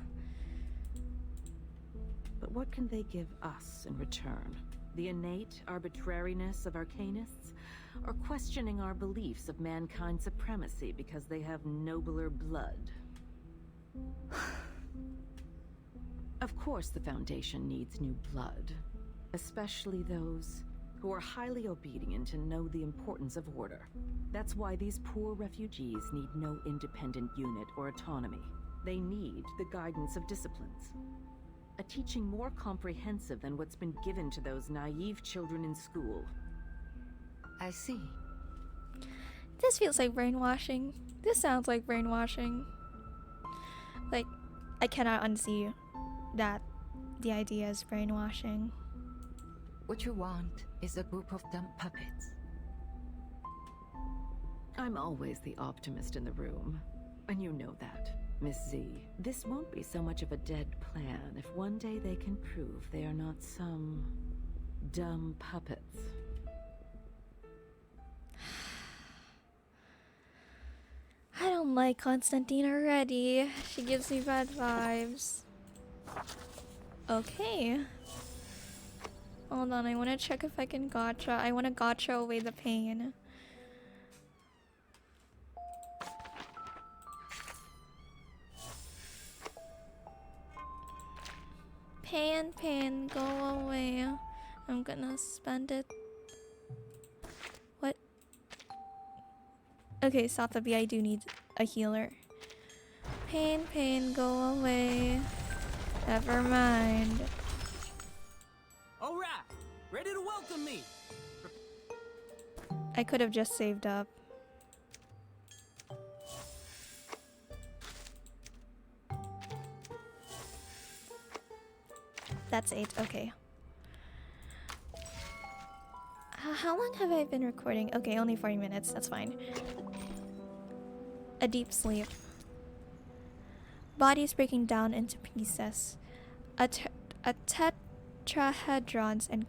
But what can they give us in return? The innate arbitrariness of arcanists? Or questioning our beliefs of mankind's supremacy because they have nobler blood? Of course the Foundation needs new blood. Especially those who are highly obedient and know the importance of order. That's why these poor refugees need no independent unit or autonomy. They need the guidance of disciplines. A teaching more comprehensive than what's been given to those naive children in school. I see. This feels like brainwashing. This sounds like brainwashing. Like, I cannot unsee that the idea is brainwashing. What you want is a group of dumb puppets. I'm always the optimist in the room, and you know that, Miss Z. This won't be so much of a dead plan if one day they can prove they are not some dumb puppets. I don't like Constantine already. She gives me bad vibes. Okay. Hold on, I want to check if I can gacha. I want to gacha away the pain. Pain, go away. I'm gonna spend it. What? Okay, Satabi, I do need a healer. Pain, go away. Never mind. Alright, ready to welcome me. I could have just saved up. That's 8, okay. How long have I been recording? Okay, only 40 minutes, that's fine. A deep sleep. Bodies breaking down into pieces. Tetrahedrons and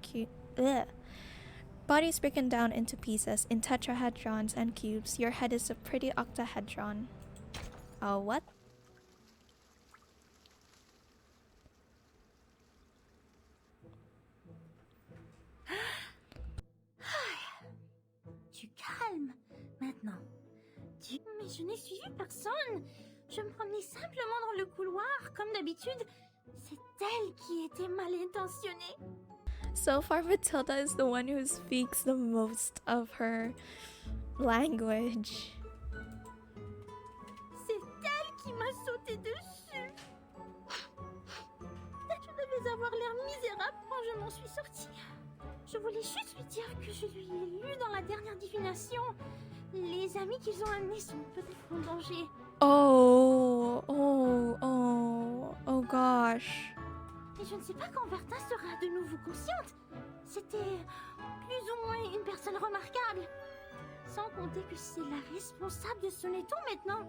Bodies broken down into pieces in tetrahedrons and cubes. Your head is a pretty octahedron. Oh, what? Tu calmes maintenant. Mais je n'ai suivi personne. Je me promenais simplement dans le couloir, comme d'habitude. C'est elle qui était mal intentionnée. So far, Matilda is the one who speaks the most of her language. C'est elle qui m'a sauté dessus. Je devais avoir l'air misérable quand je m'en suis sortie. Je voulais juste lui dire que je lui ai lu dans la dernière divination. Les amis qu'ils ont amenés sont peut-être en danger. Oh gosh. Et je ne sais pas quand Vertin sera de nouveau consciente. C'était plus ou moins une personne remarquable. Sans compter que c'est la responsable de son étau maintenant.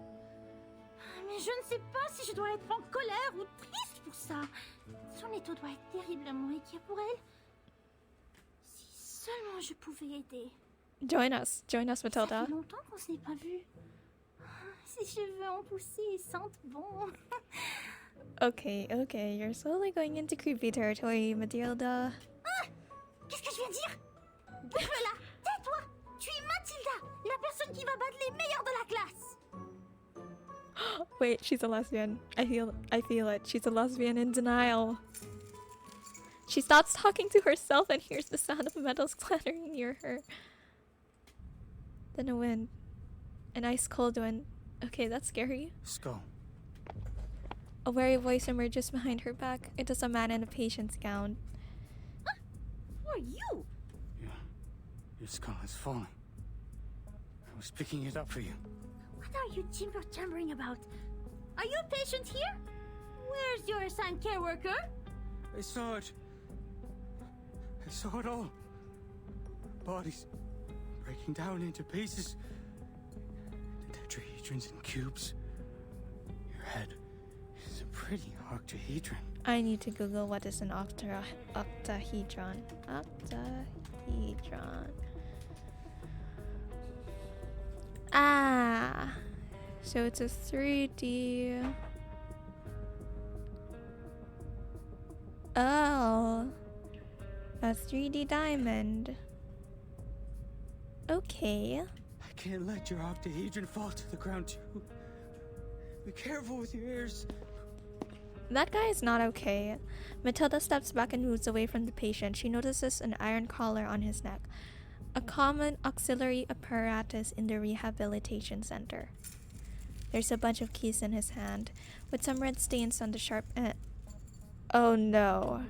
Mais je ne sais pas si je dois être en colère ou triste pour ça. Son étau doit être terriblement inquiet pour elle. Si seulement je pouvais aider. Join us, Matilda. Ça fait longtemps qu'on se n'est pas vu. Ses cheveux ont poussé et sentent bon. Okay, you're slowly going into creepy territory, Matilda. Ah! Qu'est-ce que je viens de dire? Bouge-la! Tais-toi! Tu es Mathilda, la personne qui va battre les meilleurs de la classe! Wait, she's a lesbian. I feel it. She's a lesbian in denial. She stops talking to herself and hears the sound of metals clattering near her. Then a wind. An ice cold wind. Okay, that's scary. Skull. A wary voice emerges behind her back. It is a man in a patient's gown. Huh? Who are you? Yeah. Your skull is falling. I was picking it up for you. What are you chambering about? Are you a patient here? Where's your assigned care worker? I saw it. I saw it all. Bodies breaking down into pieces. The tetrahedrons and cubes. Your head is a pretty octahedron. I need to Google what is an octahedron. Octahedron. Ah, so it's a 3D. Oh, a 3D diamond. Okay. I can't let your octahedron fall to the ground too. Be careful with your ears. That guy is not okay. Matilda steps back and moves away from the patient. She notices an iron collar on his neck, a common auxiliary apparatus in the rehabilitation center. There's a bunch of keys in his hand, with some red stains on the sharp end. Oh no.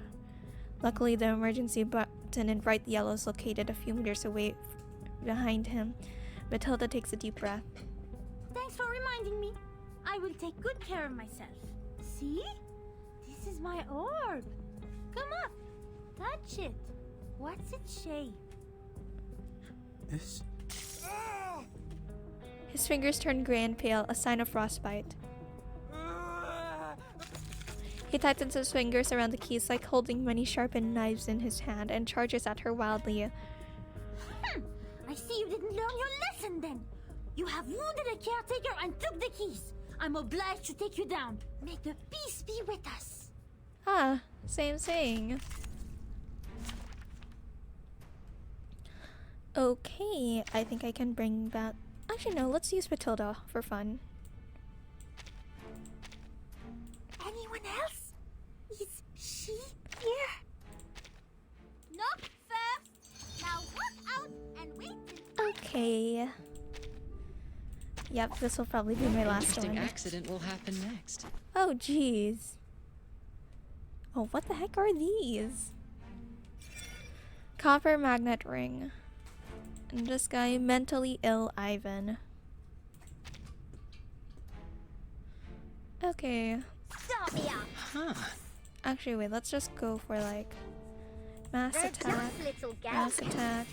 Luckily, the emergency button in bright yellow is located a few meters away behind him. Matilda takes a deep breath. Thanks for reminding me. I will take good care of myself. See? This is my orb. Come up. Touch it. What's its shape? This? His fingers turn gray and pale, a sign of frostbite. He tightens his fingers around the keys like holding many sharpened knives in his hand and charges at her wildly. I see you didn't learn your lesson then. You have wounded a caretaker and took the keys. I'm obliged to take you down. May the peace be with us. Ah, same thing. Okay, I think I can bring back... Actually, no, let's use Matilda for fun. Anyone else? Is she here? Knock first. Now walk out and wait. Okay. Yep, this will probably be my last one. Interesting accident will happen next. Oh, jeez. Oh, what the heck are these? Copper magnet ring. And this guy, mentally ill Ivan. Okay. Stop me up. Huh. Actually, wait, let's just go for like mass attack, mass attack,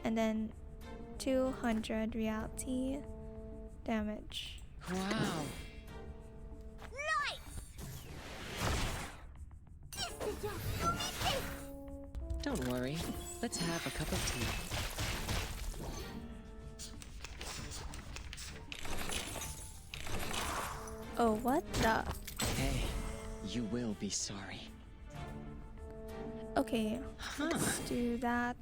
and then 200 reality damage. Wow. Don't worry. Let's have a cup of tea. Oh, what the? Hey, you will be sorry. Okay, let's do that.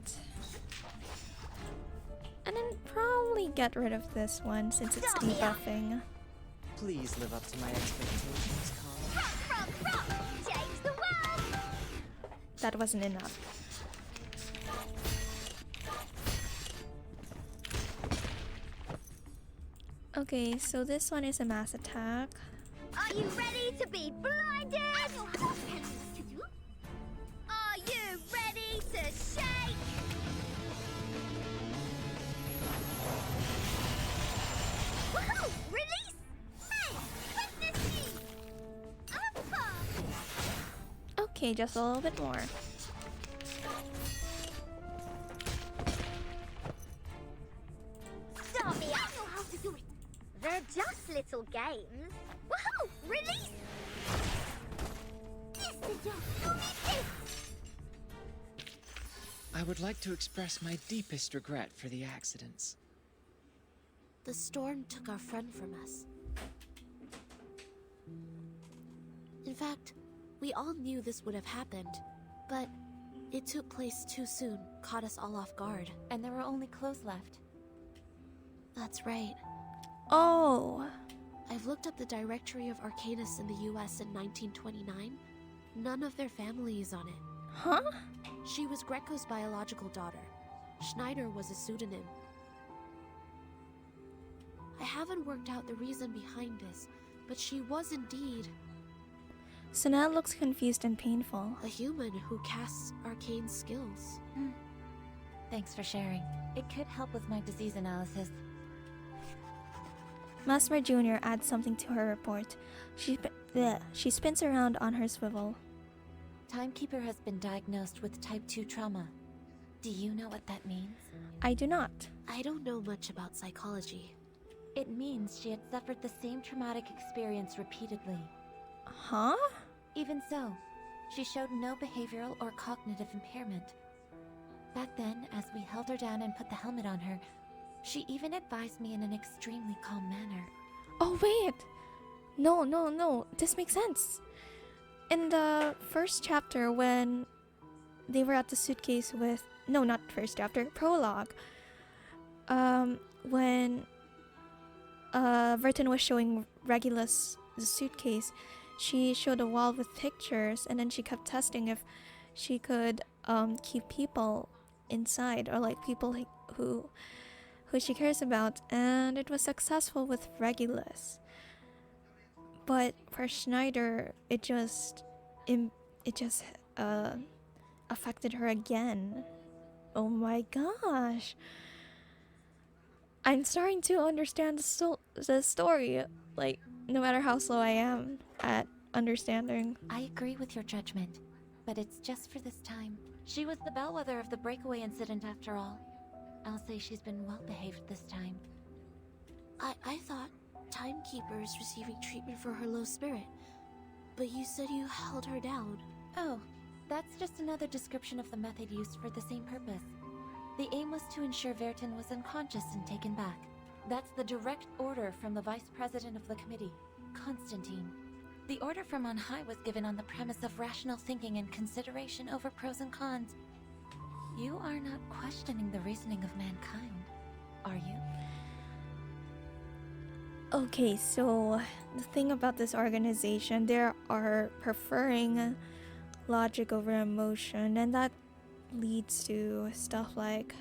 And then probably get rid of this one since it's debuffing. Please live up to my expectations, Carl. Change the world. That wasn't enough. Okay, so this one is a mass attack. Are you ready to be blinded? I know how to do. Are you ready to shake? Woohoo! Release! Hey, witness me! Okay, just a little bit more. Stop me up! I know how to do it. They're just little games. Woohoo! Release! I would like to express my deepest regret for the accidents. The storm took our friend from us. In fact, we all knew this would have happened, but it took place too soon, caught us all off guard. And there were only clothes left. That's right. Oh! I've looked up the directory of Arcanists in the US in 1929. None of their family is on it. Huh? She was Greco's biological daughter. Schneider was a pseudonym. I haven't worked out the reason behind this, but she was indeed Sunette looks confused and painful. a human who casts arcane skills. Thanks for sharing. It could help with my disease analysis. Mesmer Jr. adds something to her report. She spins around on her swivel. Timekeeper has been diagnosed with type 2 trauma. Do you know what that means? I do not. I don't know much about psychology. It means she had suffered the same traumatic experience repeatedly. Huh? Even so, she showed no behavioral or cognitive impairment. Back then, as we held her down and put the helmet on her, she even advised me in an extremely calm manner. Oh wait! No. This makes sense. In the first chapter, when they were at the suitcase with... No, not first chapter. Prologue. When Vertin was showing Regulus the suitcase, she showed a wall with pictures, and then she kept testing if she could keep people inside, or like people who she cares about, and it was successful with Regulus. But for Schneider, it just affected her again. Oh my gosh. I'm starting to understand the story, like, no matter how slow I am at understanding. I agree with your judgment, but it's just for this time. She was the bellwether of the breakaway incident after all. I'll say she's been well behaved this time. I thought Timekeeper is receiving treatment for her low spirit, but you said you held her down. Oh, that's just another description of the method used for the same purpose. The aim was to ensure Vertin was unconscious and taken back. That's the direct order from the vice president of the committee, Constantine. The order from on high was given on the premise of rational thinking and consideration over pros and cons. You are not questioning the reasoning of mankind, are you? Okay, so the thing about this organization, they are preferring logic over emotion, and that leads to stuff like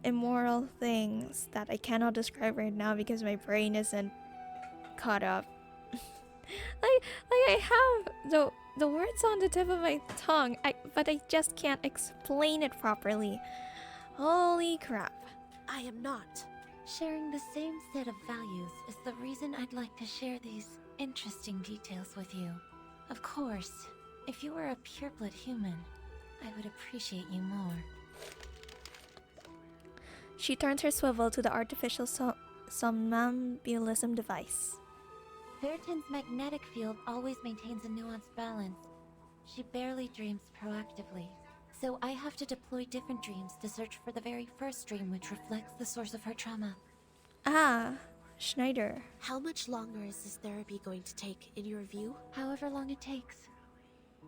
immoral things that I cannot describe right now because my brain isn't caught up. like I have the words on the tip of my tongue, but I just can't explain it properly. Holy crap. I am not. Sharing the same set of values is the reason I'd like to share these interesting details with you. Of course, if you were a pureblood human, I would appreciate you more. She turns her swivel to the artificial somnambulism device. Vertin's magnetic field always maintains a nuanced balance. She barely dreams proactively, so I have to deploy different dreams to search for the very first dream which reflects the source of her trauma. Ah, Schneider. How much longer is this therapy going to take, in your view? However long it takes.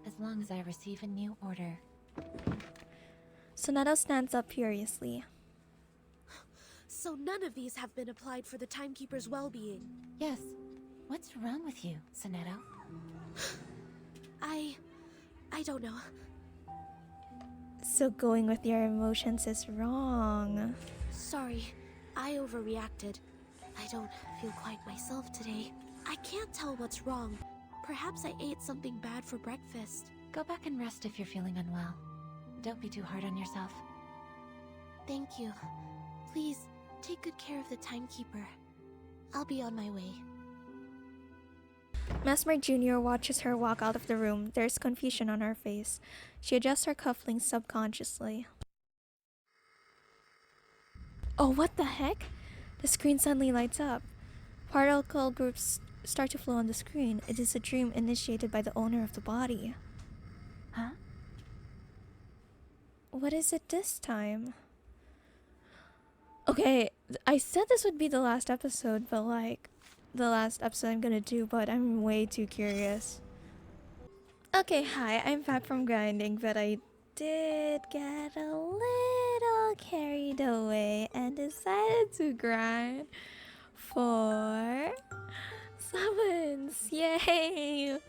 As long as I receive a new order. Soneto stands up furiously. So none of these have been applied for the Timekeeper's well-being? Yes. What's wrong with you, Soneto? I don't know. So going with your emotions is wrong. Sorry, I overreacted. I don't feel quite myself today. I can't tell what's wrong. Perhaps I ate something bad for breakfast. Go back and rest if you're feeling unwell. Don't be too hard on yourself. Thank you. Please, take good care of the Timekeeper. I'll be on my way. Mesmer Jr. watches her walk out of the room. There's confusion on her face. She adjusts her cufflinks subconsciously. Oh, what the heck? The screen suddenly lights up. Particle groups start to flow on the screen. It is a dream initiated by the owner of the body. Huh? What is it this time? Okay, I said this would be the last episode, but like, the last episode I'm gonna do, but I'm way too curious. Okay, hi, I'm back from grinding, but I did get a little carried away and decided to grind for summons. Yay!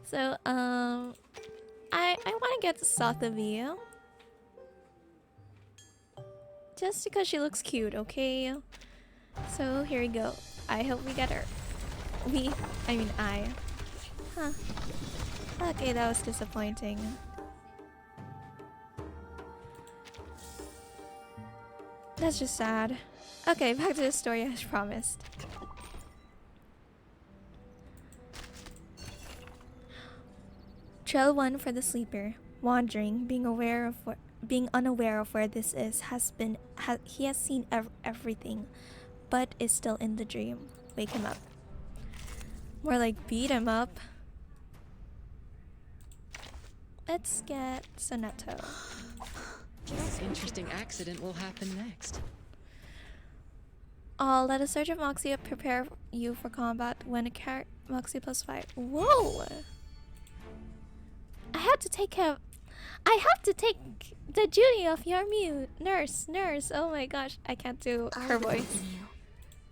So, I want to get Sathavi. Just because she looks cute, okay? So, here we go. I hope we get her. I. Huh. Okay, that was disappointing. That's just sad. Okay, back to the story as promised. Trail 1 for the sleeper. Wandering, being unaware of where this is, he has seen everything, but is still in the dream. Wake him up. More like beat him up. Let's get Soneto. Interesting accident will happen next. Let a surge of Moxie prepare you for combat when a character Moxie +5. Whoa! I have to take the duty of your nurse. Oh my gosh, I can't do her voice.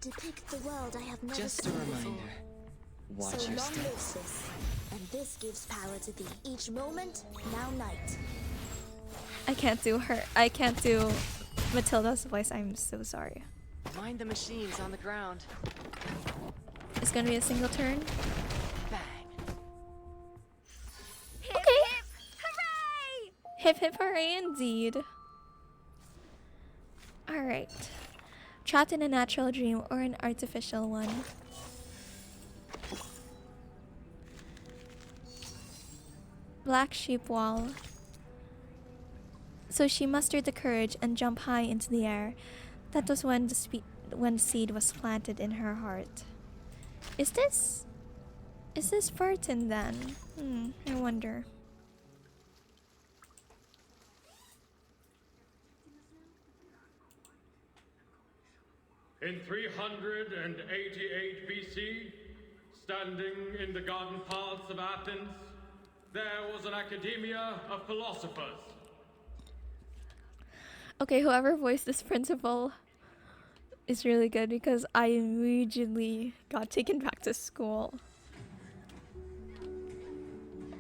Depict the world I have never Just a seen reminder. before. Watch So your long live steps. Sis, and this gives power to thee. Each moment, now night. I can't do Matilda's voice. I'm so sorry. Mind the machines on the ground. It's gonna be a single turn. Bang. Okay. Hip hip hooray indeed. Alright. Trapped in a natural dream or an artificial one. Black sheep wall. So she mustered the courage and jumped high into the air. That was when the seed was planted in her heart. Is this Vertin then? I wonder. In 388 BC, standing in the garden paths of Athens, there was an academia of philosophers. Okay, whoever voiced this principal is really good because I immediately got taken back to school.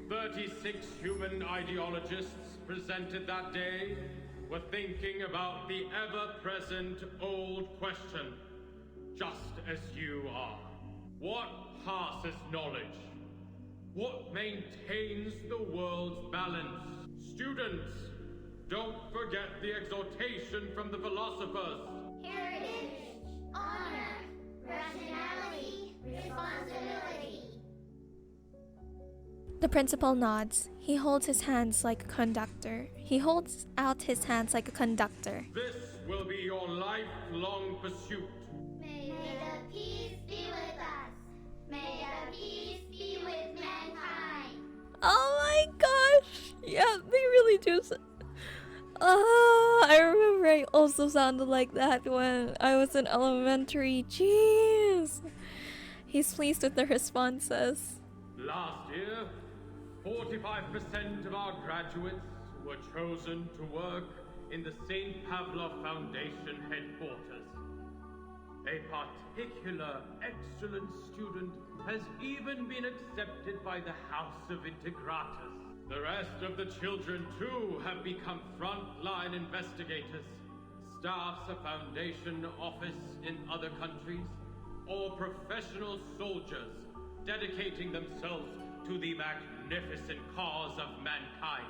36 human ideologists presented that day were thinking about the ever-present old question, just as you are. What passes knowledge? What maintains the world's balance? Students, don't forget the exhortation from the philosophers. Heritage, honor, rationality, responsibility. The principal nods. He holds his hands like a conductor. He holds out his hands like a conductor. This will be your lifelong pursuit. May the peace be with us. May the peace be with mankind. Oh my gosh! Yeah, they really do. I remember I also sounded like that when I was in elementary. Jeez. He's pleased with the responses. Last year, 45% of our graduates were chosen to work in the St. Pavlov Foundation headquarters. A particular excellent student has even been accepted by the House of Integratus. The rest of the children, too, have become frontline investigators, staffs a foundation office in other countries, or professional soldiers dedicating themselves to the magnificent cause of mankind.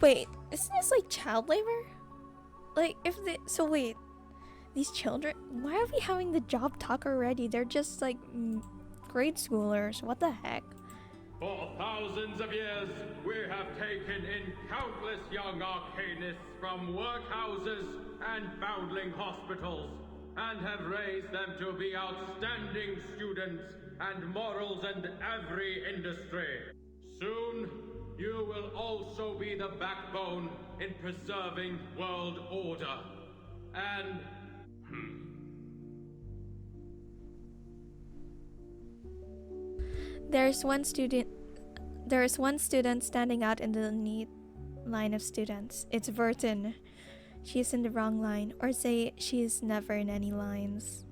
Wait, isn't this like child labor? Like, wait, these children, why are we having the job talk already? They're just like grade schoolers. What the heck? For thousands of years, we have taken in countless young arcanists from workhouses and foundling hospitals, and have raised them to be outstanding students and morals in every industry. Soon, you will also be the backbone in preserving world order. And... There is one student standing out in the neat line of students. It's Vertin. She is in the wrong line, or say she is never in any lines.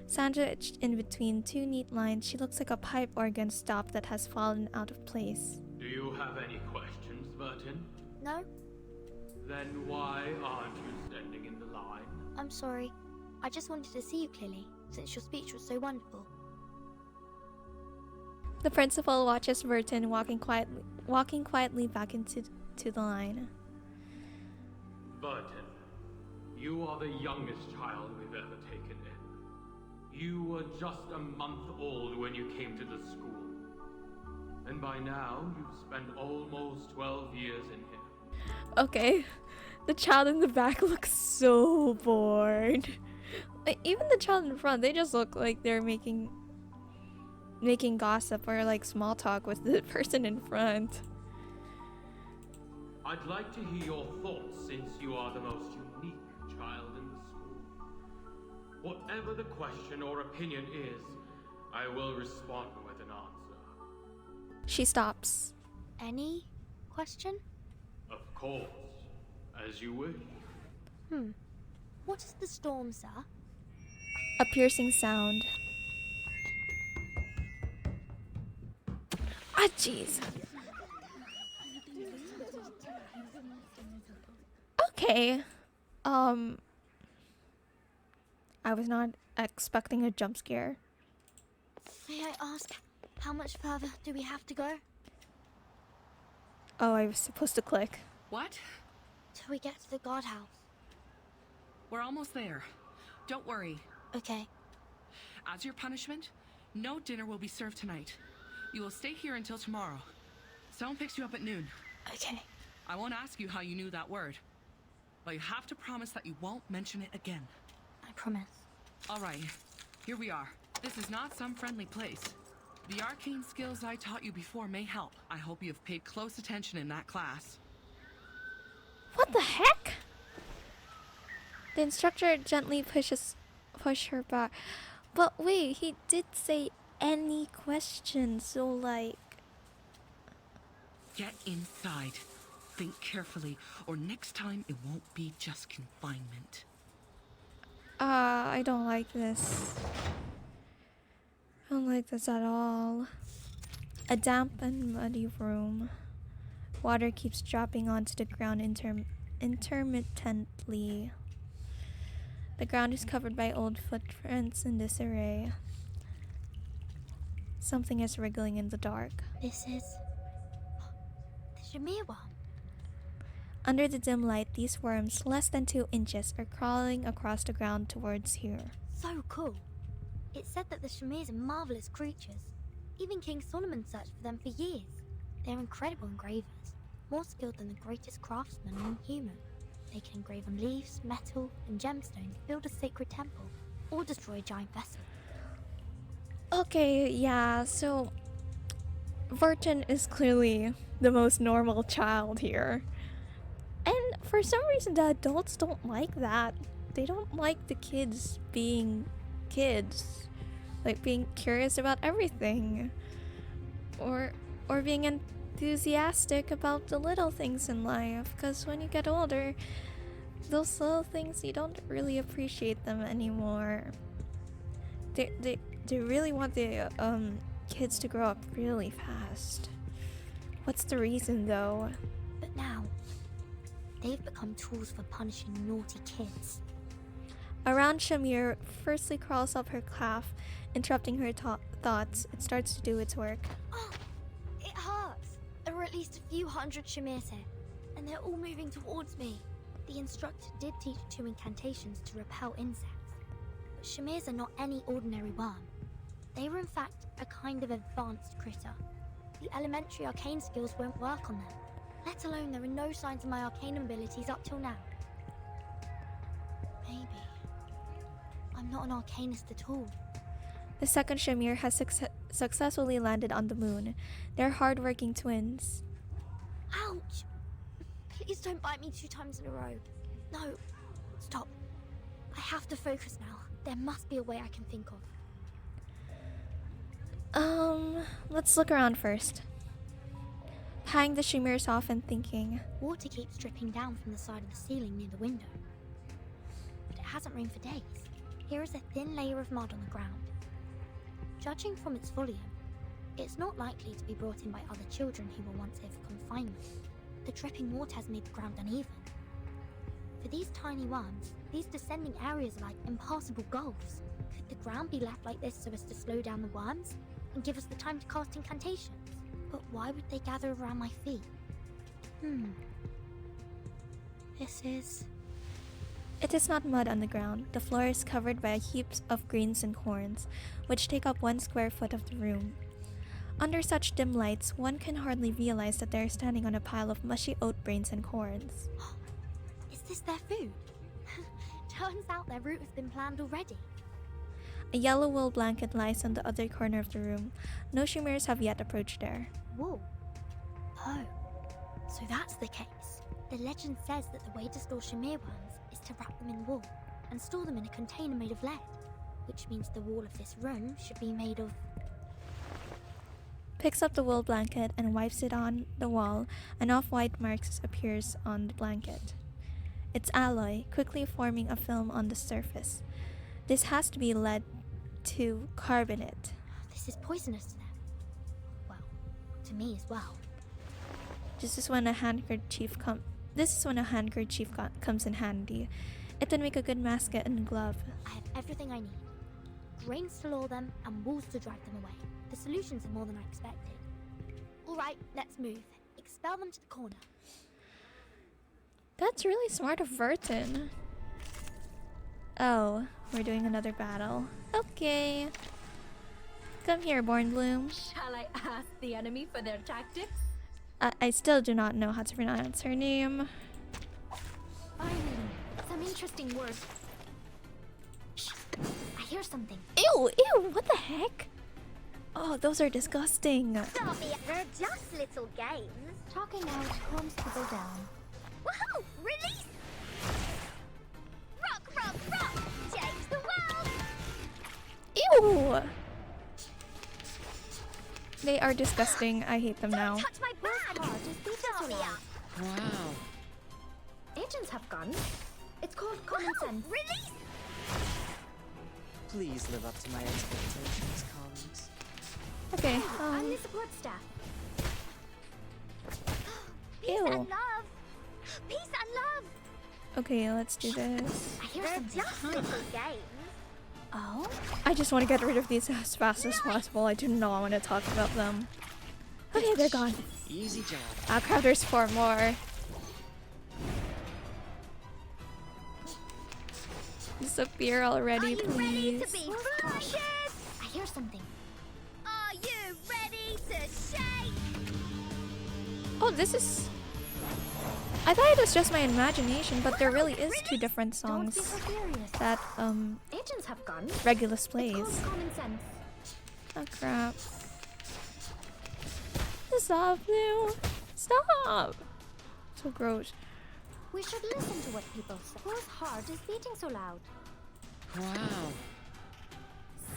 Sandwiched in between two neat lines, she looks like a pipe organ stop that has fallen out of place. do you have any questions, Vertin? No, Then why aren't you standing in the line? I'm sorry. I just wanted to see you clearly, since your speech was so wonderful. The principal watches Vertin walking quietly back into the line. Vertin, You are the youngest child we've ever taken in. You were just a month old when you came to the school. And by now, you've spent almost 12 years in here. Okay. The child in the back looks so bored. Like, even the child in front, they just look like they're making gossip or like small talk with the person in front. I'd like to hear your thoughts since you are the most unique child in the school. Whatever the question or opinion is, I will respond with an answer. She stops. Any question? Of course, as you wish. What is the storm, sir? A piercing sound. Ah, jeez. Okay. I was not expecting a jump scare. May I ask, how much further do we have to go? Oh, I was supposed to click. What? Till we get to the guardhouse. We're almost there. Don't worry. Okay. As your punishment, no dinner will be served tonight. You will stay here until tomorrow. Someone picks you up at noon. Okay. I won't ask you how you knew that word. But you have to promise that you won't mention it again. I promise. All right. Here we are. This is not some friendly place. The arcane skills I taught you before may help. I hope you have paid close attention in that class. What the heck? The instructor gently push her back. But wait, he did say any questions, so like... Get inside. Think carefully, or next time it won't be just confinement. I don't like this. I don't like this at all. A damp and muddy room. Water keeps dropping onto the ground intermittently. The ground is covered by old footprints in disarray. Something is wriggling in the dark. This is... the Shamir one. Under the dim light, these worms, less than 2 inches, are crawling across the ground towards here. So cool. It's said that the Shamirs are marvelous creatures. Even King Solomon searched for them for years. They're incredible engravers, more skilled than the greatest craftsmen among humans. They can engrave on leaves, metal, and gemstones, build a sacred temple, or destroy a giant vessel. Okay, yeah, so... Vertin is clearly the most normal child here. And for some reason, the adults don't like that. They don't like the kids being kids. Like, being curious about everything. Or being enthusiastic about the little things in life. Because when you get older, those little things, you don't really appreciate them anymore. They really want the kids to grow up really fast. What's the reason, though? But now, they've become tools for punishing naughty kids. Around Shamir firstly crawls up her calf, interrupting her thoughts. It starts to do its work. Oh, it hurts. There are at least a few hundred Shamirs here, and they're all moving towards me. The instructor did teach 2 incantations to repel insects. But Shamirs are not any ordinary worm. They were in fact a kind of advanced critter. The elementary arcane skills won't work on them. Let alone there are no signs of my arcane abilities up till now. Maybe I'm not an arcanist at all. The second Shamir has successfully landed on the moon. They're hard-working twins. Ouch! Please don't bite me 2 times in a row. No, stop. I have to focus now. There must be a way I can think of. Let's look around first. Tying the Shamirs off and thinking. Water keeps dripping down from the side of the ceiling near the window. But it hasn't rained for days. Here is a thin layer of mud on the ground. Judging from its volume, it's not likely to be brought in by other children who were once here for confinement. The dripping water has made the ground uneven. For these tiny worms, these descending areas are like impassable gulfs. Could the ground be left like this so as to slow down the worms and give us the time to cast incantations? But why would they gather around my feet? This is... It is not mud on the ground. The floor is covered by heaps of greens and corns, which take up 1 square foot of the room. Under such dim lights, one can hardly realize that they are standing on a pile of mushy oat brains and corns. Is this their food? Turns out their route has been planned already. A yellow wool blanket lies on the other corner of the room. No Shimers have yet approached there. Wool? Oh, so that's the case. The legend says that the way to store Shamir worms is to wrap them in wool and store them in a container made of lead, which means the wall of this room should be made of... Picks up the wool blanket and wipes it on the wall. An off-white mark appears on the blanket. It's alloy, quickly forming a film on the surface. This has to be lead to carbonate. This is poisonous to them. Well, to me as well. This is when a handkerchief comes in handy. It would make a good mascot and glove. I have everything I need. Grains to lure them and wolves to drive them away. The solutions are more than I expected. Alright, let's move. Expel them to the corner. That's really smart of Vertin. Oh, we're doing another battle. Okay. Come here, Born Bloom. Shall I ask the enemy for their tactics? I still do not know how to pronounce her name. Finally, some interesting words. Shh, I hear something. Ew, ew, what the heck? Oh, those are disgusting. Stop it! They're just little games. Talking out calms people down. Woohoo! Release! Rock, rock, rock! Change the world! Ew! They are disgusting. I hate them now. Touch my bad! Stop it! Wow. Agents have guns. It's called common sense. Release! Please live up to my expectations, colleagues. Okay. I'm the support staff. Peace Ew. and love! Peace and love! Okay, let's do this. I hear They're something. just little games. Oh? I just want to get rid of these as fast as possible. I do not want to talk about them. Okay, they're gone. Easy job. Ah crap, there's 4 more. Disappear already, Are you ready to please. be ferocious? I hear something. Are you ready to shake? Oh, this is... I thought it was just my imagination, but there really is 2 different Don't be songs so furious. that, Agents have guns. Regulus It's plays. called common sense. Oh crap. Stop, Blue. Stop! So gross. We should listen to what people say. Whose heart is beating so loud? Wow.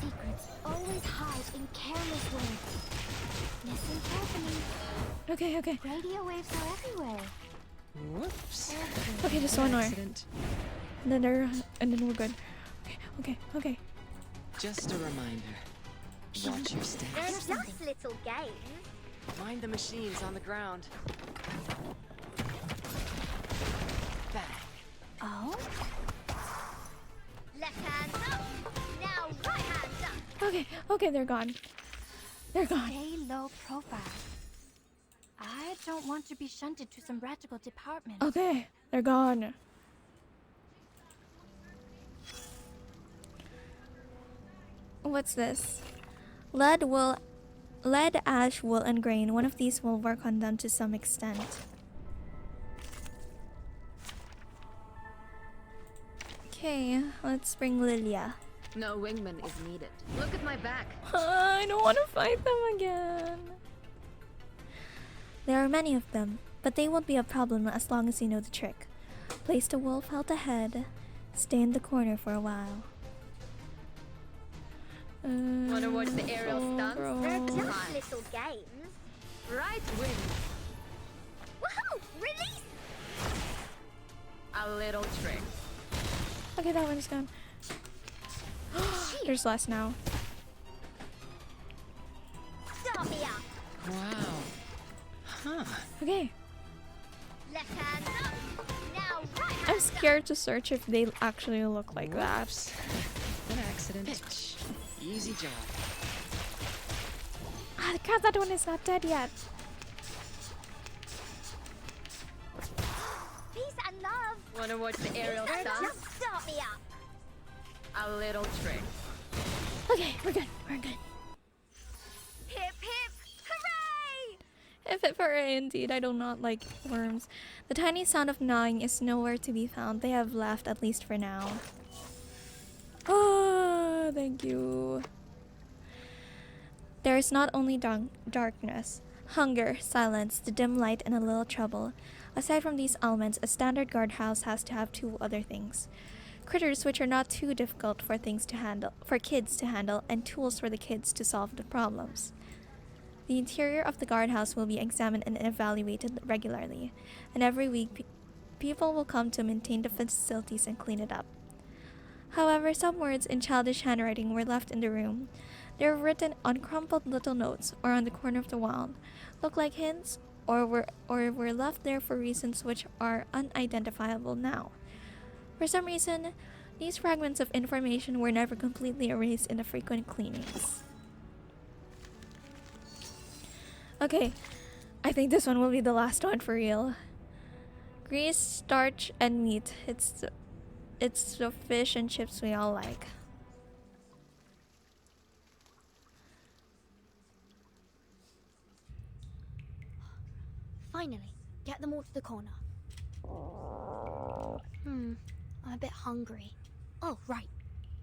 Secrets always hide in careless ways. Listen carefully. Okay, okay. Radio waves are everywhere. Whoops. Okay, just one more. Accident. And then we're good. Okay, okay, okay. Just a reminder. Watch your step. They're hear something. just little games. Mind the machines on the ground. Bang. Oh? Left hand up. Now right hand up. Okay, okay, they're gone. They're gone. Stay low profile. I don't want to be shunted to some radical department. Okay, they're gone. What's this? Lead, ash, wool, and grain. One of these will work on them to some extent. Okay, let's bring Lilia. No wingman is needed. Look at my back. I don't want to fight them again. There are many of them, but they won't be a problem as long as you know the trick. Place the wolf out ahead. Stay in the corner for a while. Wanna watch the aerial stunts? They're gross. just little games. Right wing. Woohoo! Release! A little trick. Okay, that one's gone. There's less now. Start me up. Wow. Huh. Okay, Left hand up. Now right hand I'm scared to search if they actually look like that. Whoops. An accident. Easy job. Ah, the cat, that one is not dead yet. Peace and love. Wanna watch the aerial They're stunts? just so pop me up. A little trick. Okay, we're good. We're good. Hip hip, hooray! If it were indeed, I do not like worms. The tiny sound of gnawing is nowhere to be found. They have left, at least for now. Oh, thank you. There is not only darkness, hunger, silence, the dim light, and a little trouble. Aside from these elements, a standard guardhouse has to have two other things. Critters which are not too difficult for kids to handle, and tools for the kids to solve the problems. The interior of the guardhouse will be examined and evaluated regularly, and every week people will come to maintain the facilities and clean it up. However, some words in childish handwriting were left in the room. They were written on crumpled little notes or on the corner of the wall, look like hints, or were left there for reasons which are unidentifiable now. For some reason, these fragments of information were never completely erased in the frequent cleanings. Okay, I think this one will be the last one for real. Grease, starch, and meat. It's the fish and chips we all like. Finally, get them all to the corner. I'm a bit hungry. Oh, right.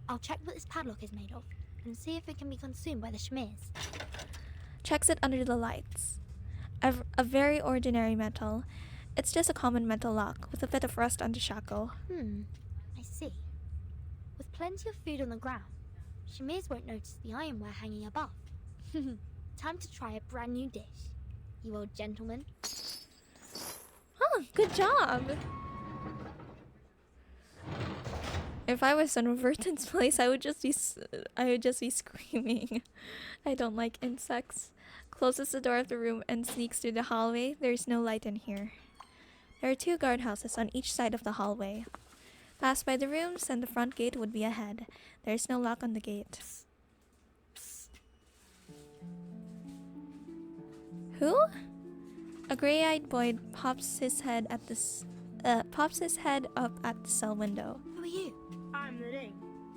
I'll check what this padlock is made of and see if it can be consumed by the 𝐋𝐸s. Checks it under the lights. A very ordinary metal. It's just a common metal lock with a bit of rust on the shackle. I see. With plenty of food on the ground, 𝐋𝐸s won't notice the ironware hanging above. Time to try a brand new dish. You old gentleman. Oh, good job! If I was in Vertin's place, I would just be screaming. I don't like insects. Closes the door of the room and sneaks through the hallway. There is no light in here. There are two guardhouses on each side of the hallway. Pass by the rooms and the front gate would be ahead. There is no lock on the gate. Who? A gray-eyed boy pops his head up at the cell window. Who are you? I'm the ring.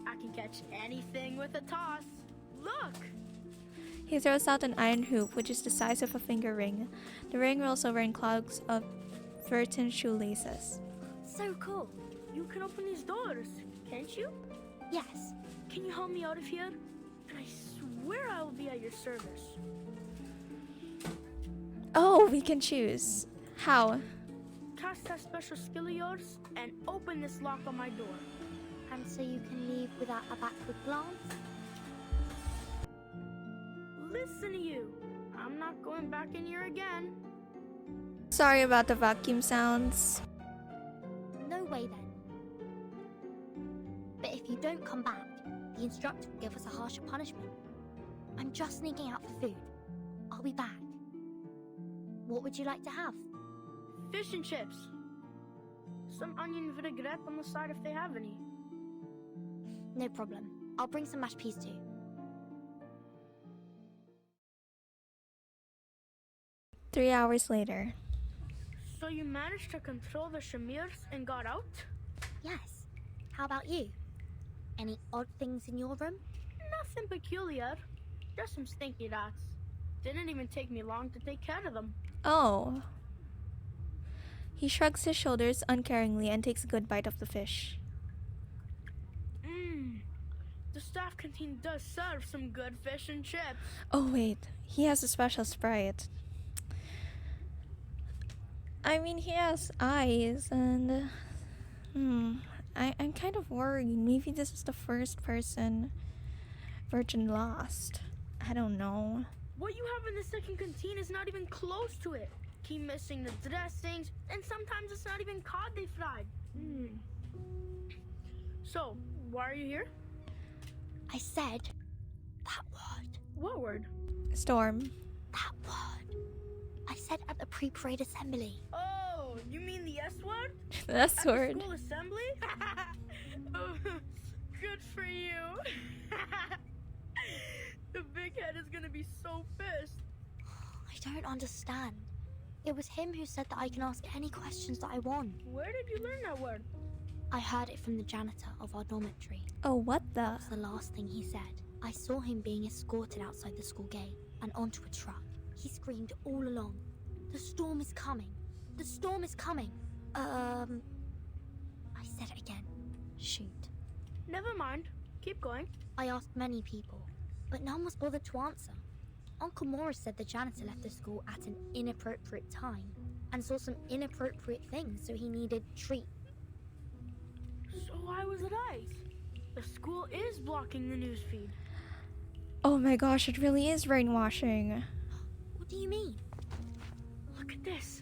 I can catch anything with a toss. Look! He throws out an iron hoop, which is the size of a finger ring. The ring rolls over in clogs of VERTIN'S shoelaces. So cool. You can open these doors, can't you? Yes. Can you help me out of here? And I swear I will be at your service. Oh, we can choose. How? Cast that special skill of yours and open this lock on my door. And so you can leave without a backward glance? Listen to you. I'm not going back in here again. Sorry about the vacuum sounds. No way then. But if you don't come back, the instructor will give us a harsher punishment. I'm just sneaking out for food. I'll be back. What would you like to have? Fish and chips. Some onion vinaigrette on the side if they have any. No problem. I'll bring some mashed peas too. Three hours later. So you managed to control the 𝐋𝐸s and got out? Yes. How about you? Any odd things in your room? Nothing peculiar. Just some stinky rats. Didn't even take me long to take care of them. Oh. He shrugs his shoulders uncaringly and takes a good bite of the fish. The staff canteen does serve some good fish and chips. Oh wait, he has a special Sprite. I mean, he has eyes and... I'm kind of worried. Maybe this is the first person Virgin lost. I don't know. What you have in the second canteen is not even close to it. Keep missing the dressings, and sometimes it's not even cod they fried. So, why are you here? I said that word. What word? Storm. That word. I said at the pre-parade assembly. Oh, you mean the S word? The S word. At the school assembly? Oh, good for you. The big head is gonna be so pissed. I don't understand. It was him who said that I can ask any questions that I want. Where did you learn that word? I heard it from the janitor of our dormitory. Oh, what the? That was the last thing he said. I saw him being escorted outside the school gate and onto a truck. He screamed all along, "The storm is coming! The storm is coming!" I said it again. Shoot. Never mind. Keep going. I asked many people, but none was bothered to answer. Uncle Morris said the janitor left the school at an inappropriate time and saw some inappropriate things, so he needed treat. So why was it ice? The school is blocking the newsfeed. Oh my gosh, it really is brainwashing. What do you mean? Look at this.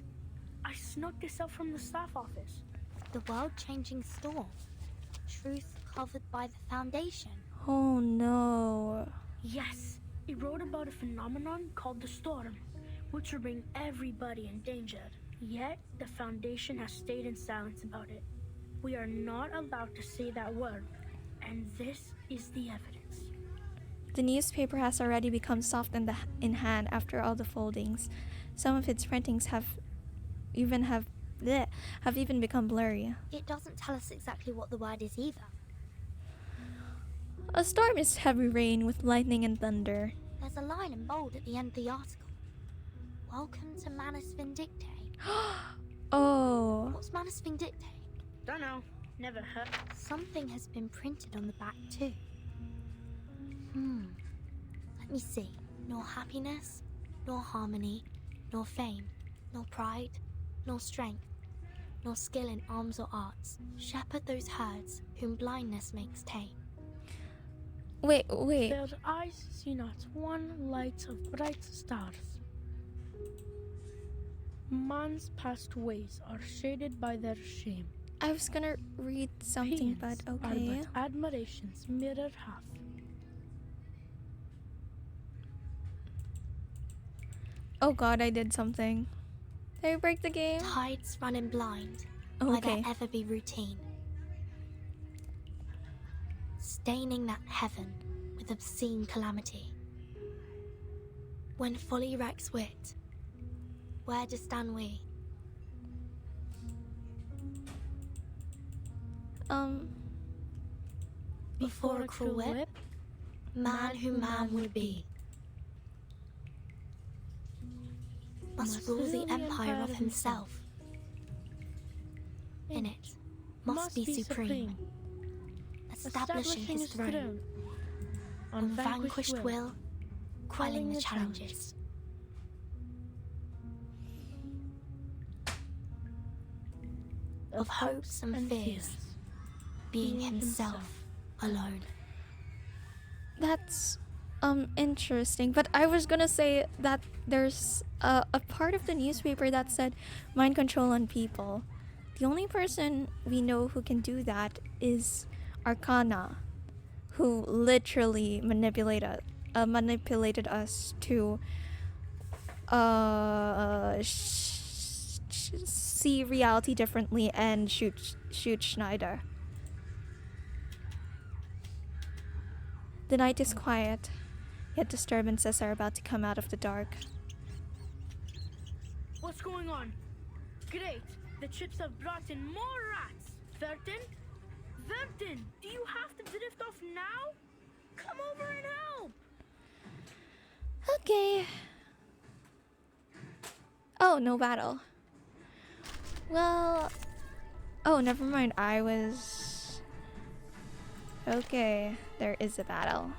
I snuck this up from the staff office. The world-changing storm. Truth covered by the Foundation. Oh no. Yes, it wrote about a phenomenon called the storm, which will bring everybody endangered. Yet, the Foundation has stayed in silence about it. We are not allowed to say that word, and this is the evidence. The newspaper has already become soft in hand after all the foldings. Some of its printings have even become blurry. It doesn't tell us exactly what the word is either. A storm is heavy rain with lightning and thunder. There's a line in bold at the end of the article. Welcome to Manus Vindictae. Oh. What's Manus Vindictae? Don't know. Never heard. Something has been printed on the back too. Let me see. Nor happiness, nor harmony, nor fame, nor pride, nor strength, nor skill in arms or arts. Shepherd those herds whom blindness makes tame. Wait. Their eyes see not one light of bright stars. Man's past ways are shaded by their shame. I was gonna read something, Pains but okay. are but admiration's mirror half. Oh god, I did something. Did I break the game? Tides running blind. Okay. Might there ever be routine? Staining that heaven with obscene calamity. When folly wrecks wit, where do stand we? Before a cruel whip, man who man would be must rule the empire of himself. In it, must be supreme, establishing his throne, on vanquished will, quelling the challenges. Of hopes and fears, being himself alone. That's interesting, but I was gonna say that there's a part of the newspaper that said mind control on people. The only person we know who can do that is Arcana, who literally manipulated us to see reality differently and shoot Schneider. The night is quiet, yet disturbances are about to come out of the dark. What's going on? Great! The chips have brought in more rats! Vertin? Vertin! Do you have to drift off now? Come over and help! Okay. Oh, no battle. Well... Oh, never mind. I was... Okay, there is a battle.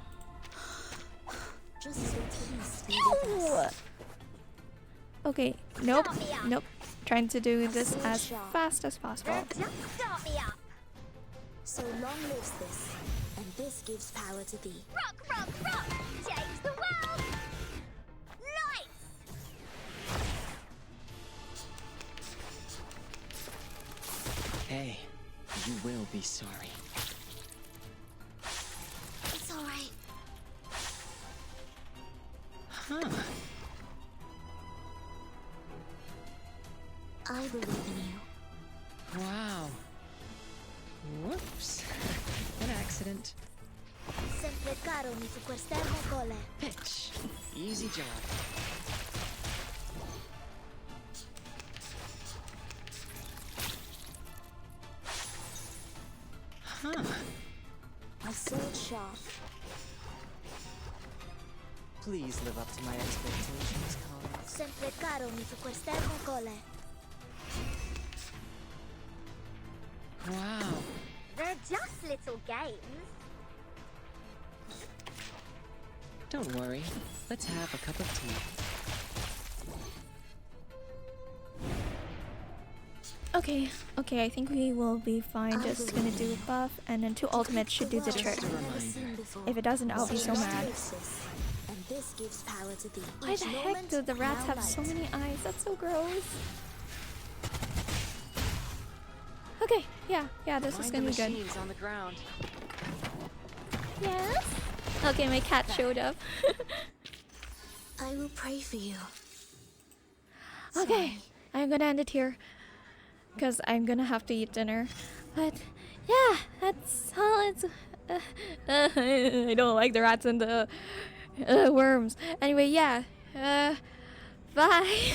Just so peace. Ew! Okay, nope. Trying to do this as fast as possible. Start me up. So long lives this, and this gives power to thee. Rock! Change the world! Lights! Hey, you will be sorry. It's alright. Huh. I believe in you. Wow. Whoops. An accident. Sempre caro mi su quest'ermo cole. Pitch. Easy job. Please live up to my expectations, colleagues. Sempre caro mi su quest'ermo cole. Wow. They're just little games. Don't worry. Let's have a cup of tea. Okay, okay, I think we will be fine. Just gonna do a buff, and then 2 ultimates should do the trick. If it doesn't, I'll be so mad. And this gives power to the Why the heck do the rats have so many eyes? That's so gross. Okay, yeah, this is gonna be good. On the ground. Yes? Okay, my cat showed up. I will pray for you. Okay, I'm gonna end it here. Because I'm gonna have to eat dinner. But, yeah, that's all it's... I don't like the rats and the worms. Anyway, yeah. Bye.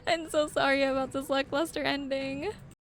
I'm so sorry about this lackluster ending.